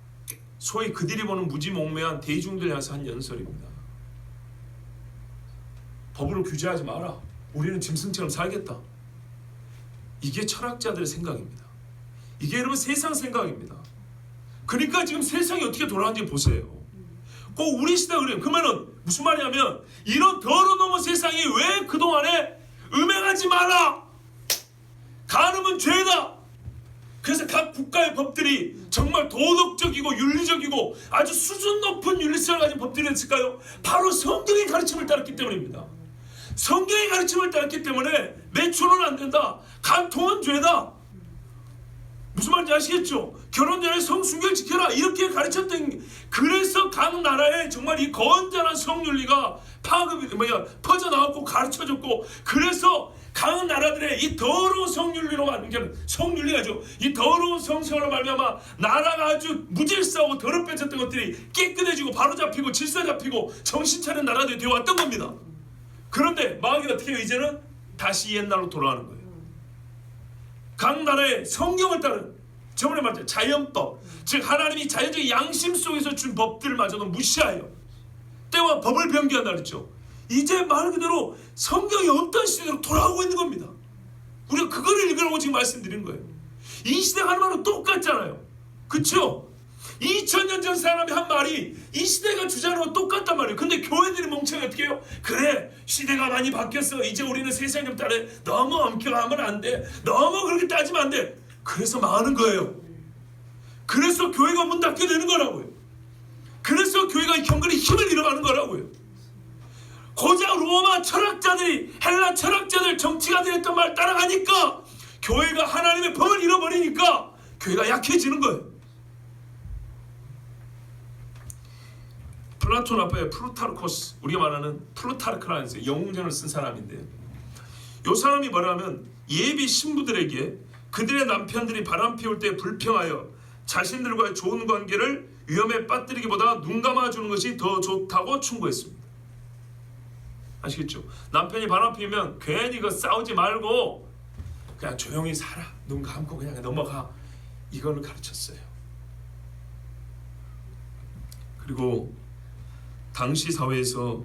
소위 그들이 보는 무지몽매한 대중들 향해서 한 연설입니다. 법으로 규제하지 마라. 우리는 짐승처럼 살겠다. 이게 철학자들의 생각입니다. 이게 여러분 세상 생각입니다. 그러니까 지금 세상이 어떻게 돌아가는지 보세요. 꼭 우리 시대가 그래요. 그러면은 무슨 말이냐면 이런 더러넘은 세상이 왜 그동안에 음행하지 마라. 간음은 죄다. 그래서 각 국가의 법들이 정말 도덕적이고 윤리적이고 아주 수준 높은 윤리성을 가진 법들이 있을까요? 바로 성경의 가르침을 따랐기 때문입니다. 성경의 가르침을 따랐기 때문에 매춘은 안 된다. 간통은 죄다. 무슨 말인지 아시겠죠? 결혼 전에 성순결 지켜라 이렇게 가르쳤던. 그래서 각 나라에 정말 이 건전한 성윤리가 퍼져나왔고 가르쳐졌고, 그래서 각 나라들의 이 더러운 성윤리로만, 성윤리가죠, 이 더러운 성생활로 말미암아 나라가 아주 무질서하고 더럽혀졌던 것들이 깨끗해지고 바로잡히고 질서 잡히고 정신 차린 나라들이 되어왔던 겁니다. 그런데 마귀가 어떻게 해요? 이제는 다시 옛날로 돌아가는 거예요. 각 나라의 성경을 따른, 저번에 말했죠, 자연법, 즉 하나님이 자연적인 양심 속에서 준 법들마저도 무시하여 때와 법을 변개한다 그랬죠. 이제 말 그대로 성경이 없던 시대로 돌아오고 있는 겁니다. 우리가 그거를 읽으라고 지금 말씀드린 거예요. 이 시대가 하는 말은 똑같잖아요. 그렇죠? 2000년 전 사람이 한 말이 이 시대가 주장하는 건 똑같단 말이에요. 근데 교회들이 멍청이 어떻게 해요? 그래, 시대가 많이 바뀌었어. 이제 우리는 세상 좀 따라. 너무 엄격하면 안 돼. 너무 그렇게 따지면 안 돼. 그래서 망하는 거예요. 그래서 교회가 문 닫게 되는 거라고요. 그래서 교회가 경건의 힘을 잃어가는 거라고요. 고작 로마 철학자들이, 헬라 철학자들, 정치가들 했던 말 따라가니까 교회가 하나님의 법을 잃어버리니까 교회가 약해지는 거예요. 플라톤 앞에 플루타르코스, 우리가 말하는 플루타르크라는 영웅전을 쓴 사람인데요. 이 사람이 뭐라면 예비 신부들에게 그들의 남편들이 바람 피울 때 불평하여 자신들과의 좋은 관계를 위험에 빠뜨리기보다 눈 감아주는 것이 더 좋다고 충고했습니다. 아시겠죠? 남편이 바람 피우면 괜히 그 싸우지 말고 그냥 조용히 살아. 눈 감고 그냥 넘어가. 이거를 가르쳤어요. 그리고 당시 사회에서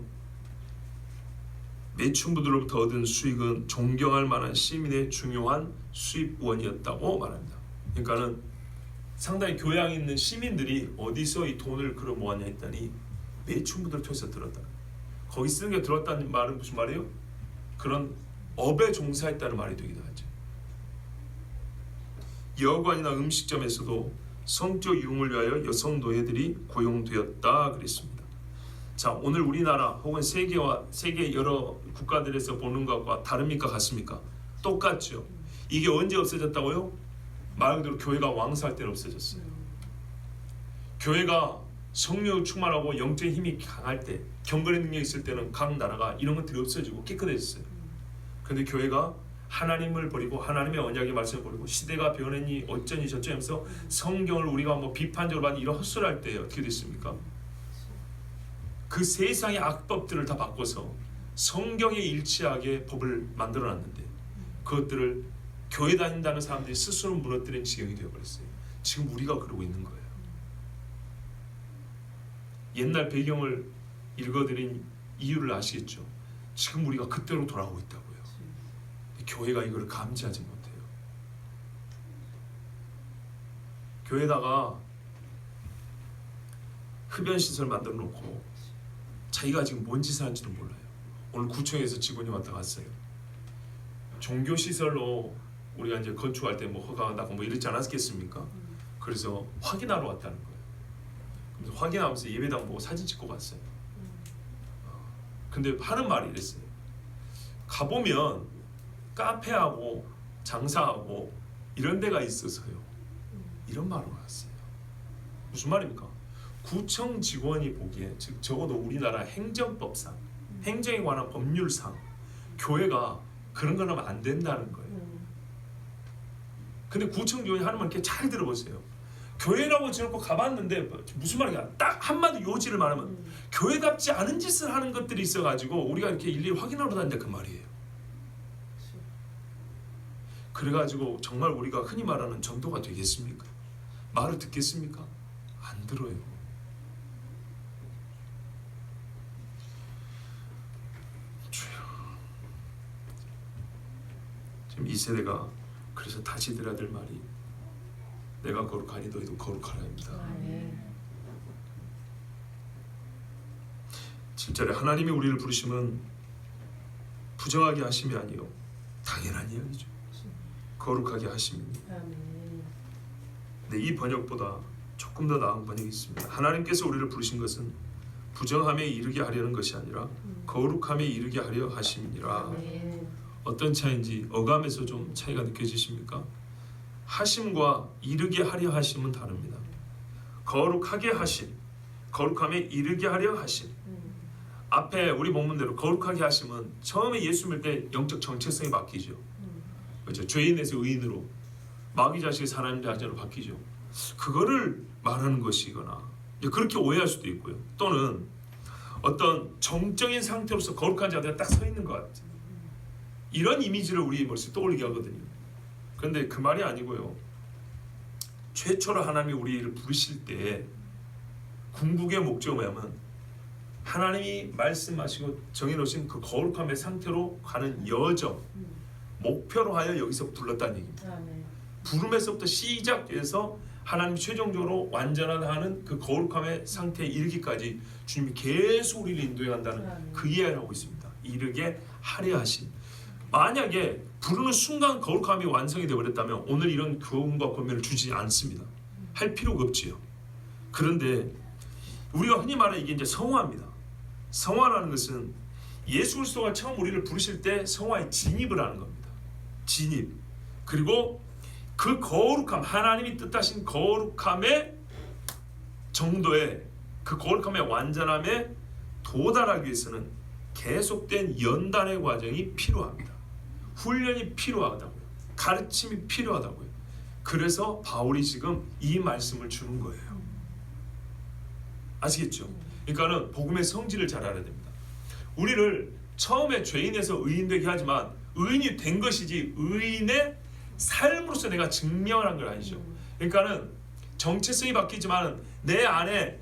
매춘부들로부터 얻은 수익은 존경할 만한 시민의 중요한 수입원이었다고 말합니다. 그러니까는 상당히 교양 있는 시민들이 어디서 이 돈을 끌어 모았냐 했더니 매춘부들을 통해서 들었다. 거기 쓰는 게 들었다는 말은 무슨 말이에요? 그런 업에 종사했다는 말이 되기도 하죠. 여관이나 음식점에서도 성적 유흥을 위하여 여성 노예들이 고용되었다 그랬습니다. 자, 오늘 우리나라 혹은 세계 여러 국가들에서 보는 것과 다릅니까? 같습니까? 똑같죠. 이게 언제 없어졌다고요? 말 그대로 교회가 왕성할 때는 없어졌어요. 교회가 성령이 충만하고 영적인 힘이 강할 때, 경건의 능력이 있을 때는 각 나라가 이런 것들이 없어지고 깨끗해졌어요. 그런데 교회가 하나님을 버리고 하나님의 언약의 말씀을 버리고 시대가 변했니 어쩌니 저쩌니 하면서 성경을 우리가 뭐 비판적으로 받는 이런 헛소리할 때 어떻게 됐습니까? 그 세상의 악법들을 다 바꿔서 성경에 일치하게 법을 만들어놨는데 그것들을 교회 다닌다는 사람들이 스스로 무너뜨린 지경이 되어버렸어요. 지금 우리가 그러고 있는 거예요. 옛날 배경을 읽어드린 이유를 아시겠죠? 지금 우리가 그때로 돌아오고 있다고요. 교회가 이걸 감지하지 못해요. 교회에다가 흡연시설 만들어 놓고 자기가 지금 뭔 짓을 하는지도 몰라요. 오늘 구청에서 직원이 왔다 갔어요. 종교시설로 우리가 이제 건축할 때 뭐 허가가 나고 뭐 이러지 않았겠습니까? 그래서 확인하러 왔다는 거예요. 그래서 확인하면서 예배당 보고 사진 찍고 갔어요. 근데 하는 말이 이랬어요. 가보면 카페하고 장사하고 이런 데가 있어서요. 이런 말을 왔어요. 무슨 말입니까? 구청 직원이 보기에, 즉 적어도 우리나라 행정법상, 행정에 관한 법률상 교회가 그런 걸 하면 안 된다는 거예요. 근데 구청 직원이 하는 말 이렇게 잘 들어보세요. 교회라고 지어놓고 가봤는데 무슨 말이야? 딱 한마디 요지를 말하면 교회답지 않은 짓을 하는 것들이 있어가지고 우리가 이렇게 일일이 확인하러 다닌다 그 말이에요. 그래가지고 정말 우리가 흔히 말하는 전도가 되겠습니까? 말을 듣겠습니까? 안 들어요. 지금 이 세대가 그래서 다시 들어야 될 말이 내가 거룩하니 너희도 거룩하라입니다. 7절에 하나님이 우리를 부르심은 부정하게 하심이 아니요 당연한 이야기죠. 거룩하게 하심입니다. 근데 이 번역보다 조금 더 나은 번역이 있습니다. 하나님께서 우리를 부르신 것은 부정함에 이르게 하려는 것이 아니라 거룩함에 이르게 하려 하심이니라. 어떤 차이인지 어감에서 좀 차이가 느껴지십니까? 하심과 이르게 하려 하심은 다릅니다. 거룩하게 하심, 거룩함에 이르게 하려 하심. 앞에 우리 본문대로 거룩하게 하심은 처음에 예수 믿을 때 영적 정체성이 바뀌죠. 그렇죠? 죄인에서 의인으로, 마귀 자식에서 하나님 자녀로 바뀌죠. 그거를 말하는 것이거나 그렇게 오해할 수도 있고요. 또는 어떤 정적인 상태로서 거룩한 자들이 딱 서 있는 것 같아요. 이런 이미지를 우리 머릿속에 떠올리게 하거든요. 그런데 그 말이 아니고요. 최초로 하나님이 우리를 부르실 때 궁극의 목적은 뭐냐면 하나님이 말씀하시고 정해놓으신 그 거룩함의 상태로 가는 여정, 목표로 하여 여기서 불렀다는 얘기입니다. 부름에서부터 시작해서 하나님이 최종적으로 완전하는 그 거룩함의 상태에 이르기까지 주님이 계속 우리를 인도해 간다는 그 이해를 하고 있습니다. 이르게 하려 하신. 만약에 부르는 순간 거룩함이 완성이 되어버렸다면 오늘 이런 교훈과 권면을 주지 않습니다. 할 필요가 없지요. 그런데 우리가 흔히 말하는 이게 이제 성화입니다. 성화라는 것은 예수 그리스도가 처음 우리를 부르실 때 성화에 진입을 하는 겁니다. 진입. 그리고 그 거룩함, 하나님이 뜻하신 거룩함의 정도에, 그 거룩함의 완전함에 도달하기 위해서는 계속된 연단의 과정이 필요합니다. 훈련이 필요하다고요. 가르침이 필요하다고요. 그래서 바울이 지금 이 말씀을 주는 거예요. 아시겠죠? 그러니까는 복음의 성질을 잘 알아야 됩니다. 우리를 처음에 죄인에서 의인 되게 하지만 의인이 된 것이지 의인의 삶으로서 내가 증명을 한 건 아니죠. 그러니까는 정체성이 바뀌지만 내 안에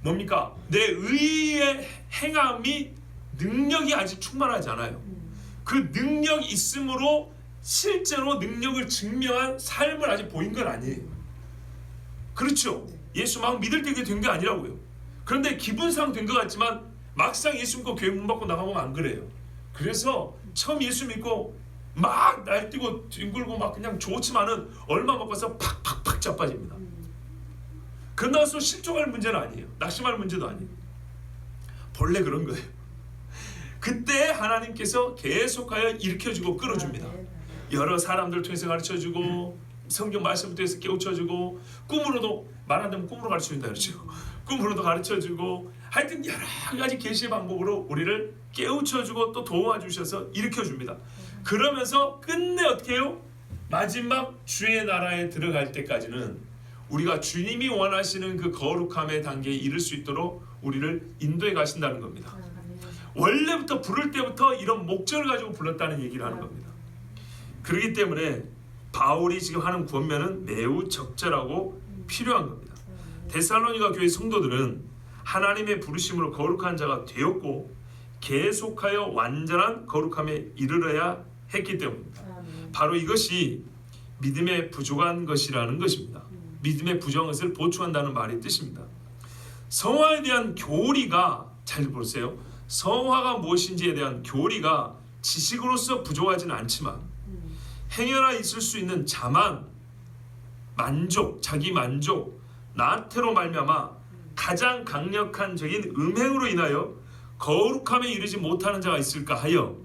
뭡니까? 내 의의 행함이 능력이 아직 충만하지 않아요. 그 능력이 있으므로 실제로 능력을 증명한 삶을 아직 보인 건 아니에요. 그렇죠? 예수 막 믿을 때 그게 된 게 아니라고요. 그런데 기분상 된 것 같지만 막상 예수 믿고 교회 문 받고 나가보면 안 그래요. 그래서 처음 예수 믿고 막 날뛰고 뒹굴고 막 그냥 좋지만은 얼마 먹고서 팍팍팍 자빠집니다. 그러나서 실족할 문제는 아니에요. 낙심할 문제도 아니에요. 본래 그런 거예요. 그때 하나님께서 계속하여 일으켜주고 끌어줍니다. 여러 사람들 통해서 가르쳐주고 성경 말씀을 통해서 깨우쳐주고 꿈으로도 말 안 되면 꿈으로 가르쳐준다 그러죠. 꿈으로도 가르쳐주고 하여튼 여러 가지 계시의 방법으로 우리를 깨우쳐주고 또 도와주셔서 일으켜줍니다. 그러면서 끝내 어떻게 해요? 마지막 주의 나라에 들어갈 때까지는 우리가 주님이 원하시는 그 거룩함의 단계에 이를 수 있도록 우리를 인도해 가신다는 겁니다. 원래부터 부를 때부터 이런 목적을 가지고 불렀다는 얘기를 하는 겁니다. 그렇기 때문에 바울이 지금 하는 권면은 매우 적절하고 필요한 겁니다. 데살로니가 교회 성도들은 하나님의 부르심으로 거룩한 자가 되었고 계속하여 완전한 거룩함에 이르러야 했기 때문입니다. 바로 이것이 믿음에 부족한 것이라는 것입니다. 믿음에 부족한 것을 보충한다는 말의 뜻입니다. 성화에 대한 교리가, 잘 보세요, 성화가 무엇인지에 대한 교리가 지식으로서 부족하지는 않지만 행여나 있을 수 있는 자만, 만족, 자기 만족, 나태로 말미암아 가장 강력한 적인 음행으로 인하여 거룩함에 이르지 못하는 자가 있을까 하여,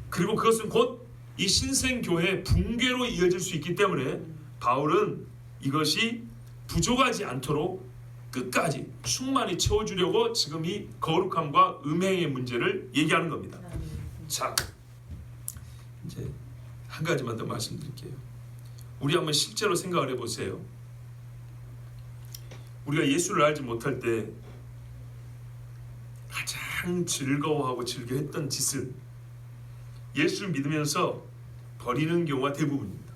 그리고 그것은 곧 이 신생교회의 붕괴로 이어질 수 있기 때문에 바울은 이것이 부족하지 않도록 끝까지 충만히 채워주려고 지금 이 거룩함과 음행의 문제를 얘기하는 겁니다. 자, 이제 한 가지만 더 말씀드릴게요. 우리 한번 실제로 생각을 해보세요. 우리가 예수를 알지 못할 때 가장 즐거워하고 즐겨했던 짓을 예수를 믿으면서 버리는 경우가 대부분입니다.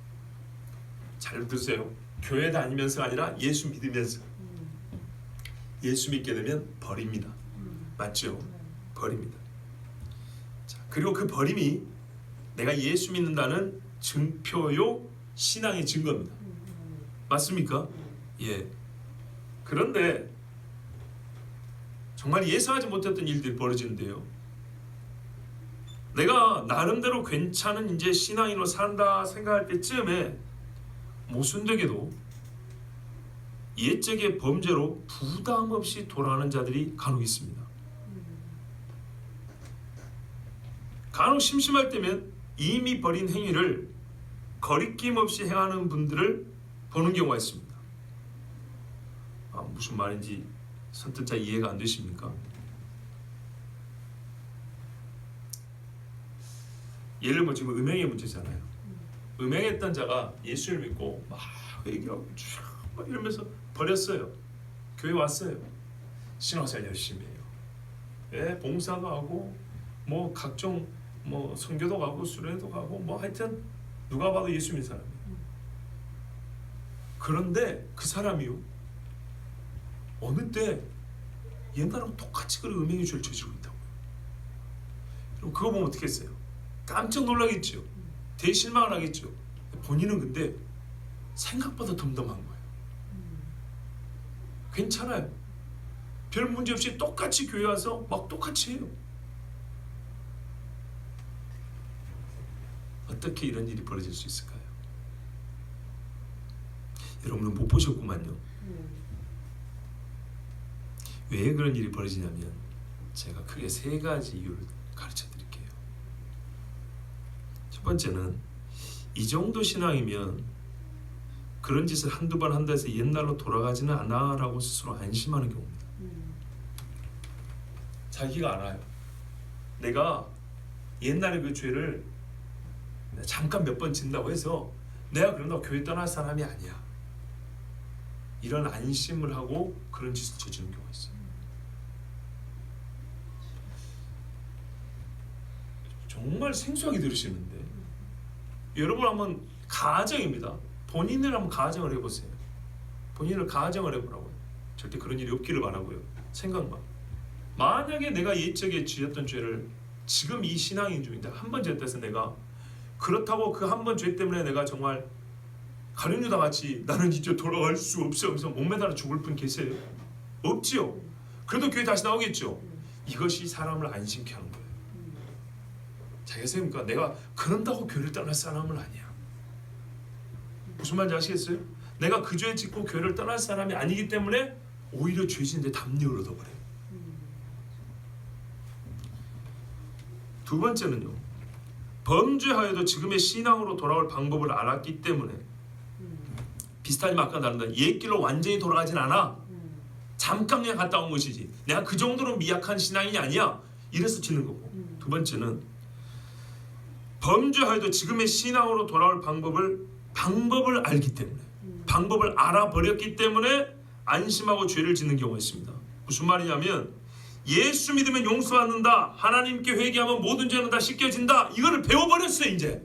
잘 들으세요. 교회 다니면서가 아니라 예수 믿으면서. 예수 믿게 되면 버립니다. 맞죠? 버립니다. 자, 그리고 그 버림이 내가 예수 믿는다는 증표요 신앙의 증거입니다. 맞습니까? 예. 그런데 정말 예상하지 못했던 일들이 벌어지는데요. 내가 나름대로 괜찮은 이제 신앙인으로 산다 생각할 때쯤에 모순되게도 옛적의 범죄로 부담 없이 돌아가는 자들이 간혹 있습니다. 간혹 심심할 때면 이미 벌인 행위를 거리낌 없이 행하는 분들을 보는 경우가 있습니다. 무슨 말인지 선뜻 잘 이해가 안 되십니까? 예를 들면 지금 음행의 문제잖아요. 음행했던 자가 예수를 믿고 막 회개하고 막 이러면서 버렸어요. 교회 왔어요. 신앙생활 열심히 해요. 예, 봉사도 하고 뭐 각종 뭐 선교도 가고 수련회도 가고 뭐 하여튼 누가 봐도 예수 믿는 사람이에요. 그런데 그 사람이요, 어느 때 옛날하고 똑같이 그런 음행의 죄를 저지르고 있다고요. 그럼 그거 보면 어떻게 했어요? 깜짝 놀라겠죠. 되게 실망을 하겠죠. 본인은 근데 생각보다 덤덤한 거예요. 괜찮아요. 별 문제 없이 똑같이 교회 와서 막 똑같이 해요. 어떻게 이런 일이 벌어질 수 있을까요? 여러분은 못 보셨구만요. 왜 그런 일이 벌어지냐면 제가 크게 세 가지 이유를 가르쳐 드릴게요. 첫 번째는 이 정도 신앙이면 그런 짓을 한두 번 한다 해서 옛날로 돌아가지는 않아 라고 스스로 안심하는 경우입니다. 자기가 알아요. 내가 옛날에 그 죄를 잠깐 몇 번 짓는다고 해서 내가 그런다고 교회 떠날 사람이 아니야. 이런 안심을 하고 그런 짓을 저지르는 경우가 있어요. 정말 생소하게 들으시는데 여러분 한번 가정입니다. 본인을 한번 가정을 해보세요. 본인을 가정을 해보라고요. 절대 그런 일이 없기를 바라고요. 생각만. 만약에 내가 옛적에 지었던 죄를 지금 이 신앙인 중인데 한 번 지었다 해서 내가 그렇다고 그 한 번 죄 때문에 내가 정말 가룟유다 같이 나는 이제 돌아갈 수 없어 하면서 목매달아 죽을 분 계세요? 없지요. 그래도 교회 다시 나오겠죠. 이것이 사람을 안심케 하는 거예요. 자기가 생각하니까 내가 그런다고 교회를 떠날 사람은 아니야. 무슨 말인지 아시겠어요? 내가 그 죄 짓고 교회를 떠날 사람이 아니기 때문에 오히려 죄진데 담력을 얻어버려요. 두 번째는요, 범죄하여도 지금의 신앙으로 돌아올 방법을 알았기 때문에 비슷하지만 아까 다른다. 옛 길로 완전히 돌아가진 않아. 잠깐 그냥 갔다 온 것이지. 내가 그 정도로 미약한 신앙인이 아니야. 이래서 짓는 거고. 두 번째는 범죄하여도 지금의 신앙으로 돌아올 방법을 알기 때문에, 방법을 알아버렸기 때문에 안심하고 죄를 짓는 경우가 있습니다. 무슨 말이냐면 예수 믿으면 용서받는다, 하나님께 회개하면 모든 죄는 다 씻겨진다, 이거를 배워버렸어요. 이제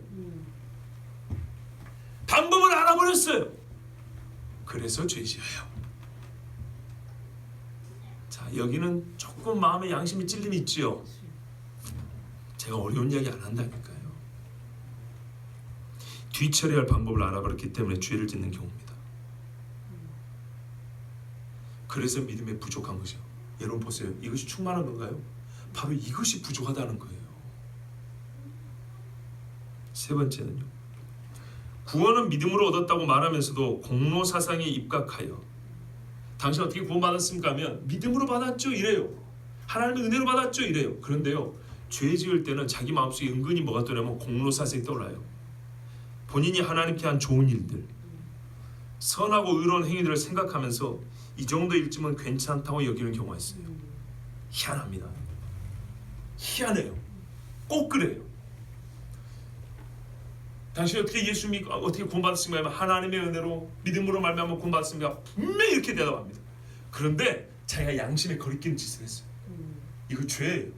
방법을 알아버렸어요. 그래서 죄지어요. 자, 여기는 조금 마음에 양심이 찔림이 있지요. 제가 어려운 이야기 안 한다니까요. 뒤처리할 방법을 알아버렸기 때문에 죄를 짓는 경우입니다. 그래서 믿음에 부족한 것이요. 여러분 보세요. 이것이 충만한 건가요? 바로 이것이 부족하다는 거예요. 세 번째는요. 구원은 믿음으로 얻었다고 말하면서도 공로 사상에 입각하여 당신 어떻게 구원받았습니까? 하면 믿음으로 받았죠 이래요. 하나님의 은혜로 받았죠 이래요. 그런데요. 죄 지을 때는 자기 마음속에 은근히 뭐가 떠나면 공로 사상이 떠올라요. 본인이 하나님께 한 좋은 일들, 선하고 의로운 행위들을 생각하면서 이 정도 일쯤은 괜찮다고 여기는 경우가 있어요. 희한합니다. 희한해요. 꼭 그래요. 당신이 어떻게 어떻게 구원받았습니까? 하면 하나님의 은혜로 믿음으로 말미암아 구원받았습니까? 분명히 이렇게 대답합니다. 그런데 자기가 양심에 거리끼는 짓을 했어요. 이거 죄예요.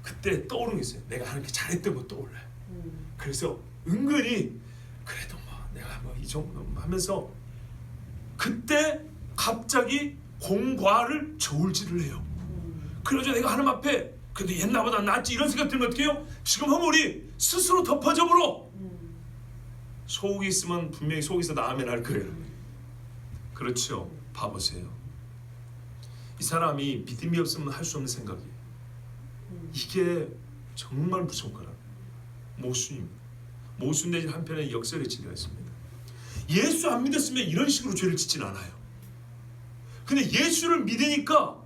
그때 떠오르는 게 있어요. 내가 하나님께 잘했던 거 떠올라요. 그래서 은근히 그래도 뭐 내가 뭐 이 정도 하면서 그때 갑자기 공과를 저울질을 해요. 그래서 내가 하나님 앞에 그래도 옛날보다 낫지 이런 생각 들면 어떻게 해요? 지금 허물이 스스로 덮어져 버려. 속이 있으면 분명히 속에서 나아멘 할 거예요. 그렇죠. 봐보세요. 이 사람이 믿음이 없으면 할 수 없는 생각이에요. 이게 정말 무서운 거라. 모순입니다. 모순 내지 한편의 역설의 진리가 있습니다. 예수 안 믿었으면 이런 식으로 죄를 짓진 않아요. 근데 예수를 믿으니까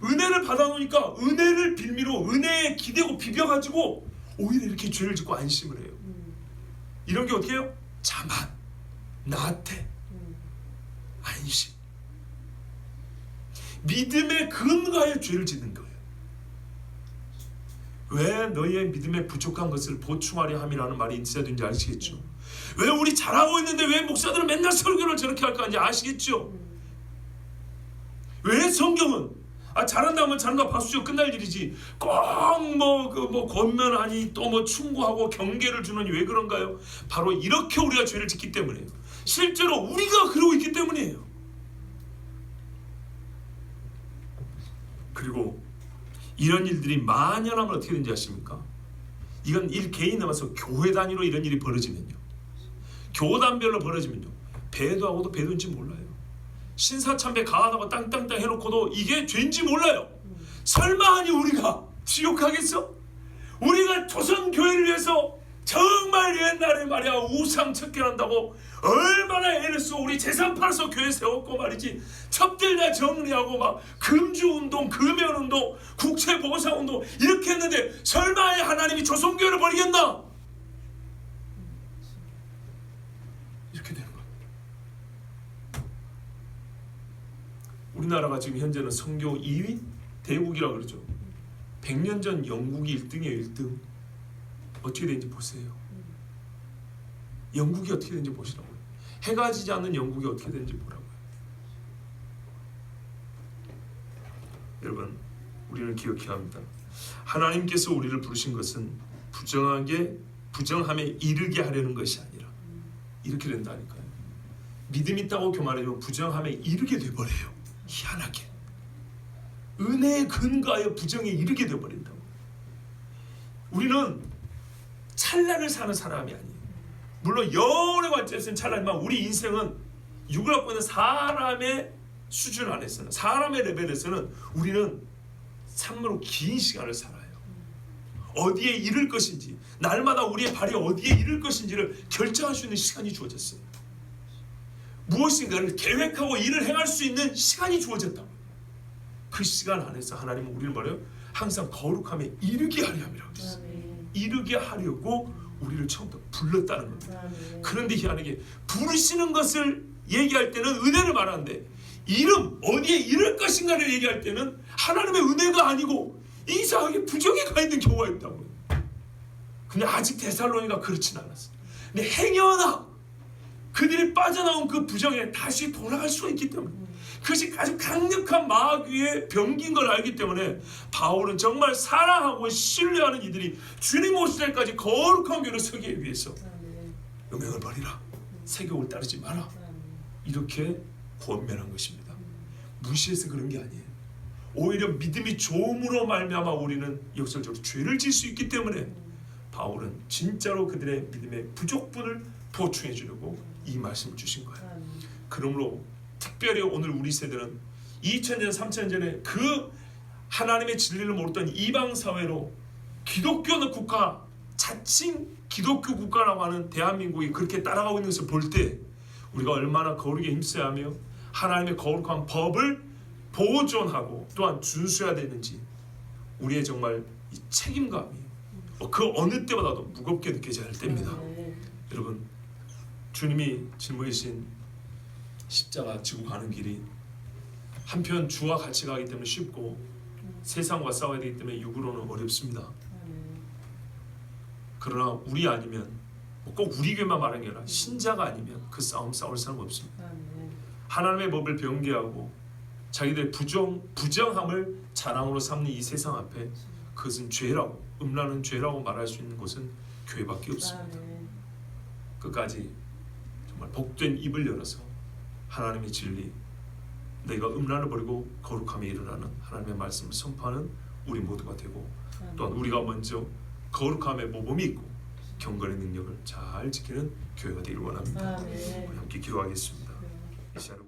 은혜를 받아놓으니까 은혜를 빌미로 은혜에 기대고 비벼가지고 오히려 이렇게 죄를 짓고 안심을 해요. 이런 게 어떻게 해요? 자만, 나태, 안심. 믿음의 근거에 죄를 짓는 거예요. 왜 너희의 믿음에 부족한 것을 보충하려 함이라는 말이 있어야 되는지 아시겠죠? 왜 우리 잘하고 있는데 왜 목사들은 맨날 설교를 저렇게 할까 이제 아시겠죠? 왜 성경은 잘한다면 잘한다 박수 치고 끝날 일이지 꼭 뭐 권면하니 또 뭐 충고하고 경계를 주느니 왜 그런가요? 바로 이렇게 우리가 죄를 짓기 때문이에요. 실제로 우리가 그러고 있기 때문이에요. 그리고 이런 일들이 만연하면 어떻게 되는지 아십니까? 이건 개인 넘어서 교회 단위로 이런 일이 벌어지면요, 교단별로 벌어지면요, 배도하고도 배도인지 몰라요. 신사참배 가하다고 땅땅땅 해놓고도 이게 죄인지 몰라요. 설마 아니 우리가 지옥하겠어? 우리가 조선교회를 위해서 정말 옛날에 말이야 우상 척결한다고 얼마나 애를 쓰고 우리 재산 팔아서 교회 세웠고 말이지, 첩들 다 정리하고 막 금주운동, 금연운동, 국채보상운동 이렇게 했는데 설마 하나님이 조선교회를 버리겠나? 이렇게 되는 거야. 우리나라가 지금 현재는 선교 2위? 대국이라고 그러죠. 100년 전 영국이 1등이에요. 1등. 어떻게 되는지 보세요. 영국이 어떻게 되는지 보시라고요. 해가 지지 않는 영국이 어떻게 되는지 보라고요. 여러분, 우리는 기억해야 합니다. 하나님께서 우리를 부르신 것은 부정함에 이르게 하려는 것이 아니라 이렇게 된다니까요. 믿음 있다고 교만하면 부정함에 이르게 돼버려요. 희한하게 은혜에 근거하여 부정에 이르게 돼버린다고. 우리는 찰나를 사는 사람이 아니에요. 물론 영혼의 관점에서는 찰나지만 우리 인생은 육을 갖고 있는 사람의 수준 안에서는, 사람의 레벨에서는 우리는 참으로 긴 시간을 살아요. 어디에 이를 것인지, 날마다 우리의 발이 어디에 이를 것인지를 결정할 수 있는 시간이 주어졌어요. 무엇인가를 계획하고 일을 행할 수 있는 시간이 주어졌다고. 그 시간 안에서 하나님은 우리를 뭐래요? 항상 거룩함에 이르게 하려 함이라고 했어요. 이르게 하려고 우리를 처음부터 불렀다는 겁니다. 그런데 희한하게 부르시는 것을 얘기할 때는 은혜를 말하는데 이름, 어디에 이를 것인가를 얘기할 때는 하나님의 은혜가 아니고 이상하게 부정에 가 있는 경우가 있다고요. 근데 아직 데살로니가 그렇진 않았어요. 근데 행여나 그들이 빠져나온 그 부정에 다시 돌아갈 수가 있기 때문에, 그것이 아주 강력한 마귀의 병기인 걸 알기 때문에 바울은 정말 사랑하고 신뢰하는 이들이 주님 오실 때까지 거룩한 교회를 서기 위해서 음행을 버리라. 세교를 따르지 마라. 이렇게 권면한 것입니다. 무시해서 그런 게 아니에요. 오히려 믿음이 좋음으로 말미암아 우리는 역설적으로 죄를 질 수 있기 때문에 바울은 진짜로 그들의 믿음의 부족분을 보충해 주려고 이 말씀을 주신 거예요. 그러므로 특별히 오늘 우리 세대는 2000년 3000년 전에 그 하나님의 진리를 모르던 이방 사회로 기독교 국가, 자칭 기독교 국가라고 하는 대한민국이 그렇게 따라가고 있는 것을 볼 때 우리가 얼마나 거룩에 힘써야 하며 하나님의 거룩한 법을 보존하고 또한 준수해야 되는지 우리의 정말 이 책임감이 그 어느 때보다도 무겁게 느껴져야 할 때입니다. 여러분, 주님이 짊어지신 십자가 지고 가는 길이 한편 주와 같이 가기 때문에 쉽고 세상과 싸워야 되기 때문에 육으로는 어렵습니다. 그러나 우리 아니면 꼭 우리 교회만 말하는 게 아니라 신자가 아니면 그 싸움 싸울 사람 없습니다. 하나님의 법을 변개하고 자기들의 부정함을 자랑으로 삼는 이 세상 앞에 그것은 죄라고, 음란은 죄라고 말할 수 있는 곳은 교회밖에 없습니다. 끝까지 정말 복된 입을 열어서 하나님의 진리, 내가 음란을 버리고 거룩함에 일어나는 하나님의 말씀을 선포하는 우리 모두가 되고 또한 우리가 먼저 거룩함의 모범이 있고 경건의 능력을 잘 지키는 교회가 되기를 원합니다. 우리 함께 기도하겠습니다. 이 시간을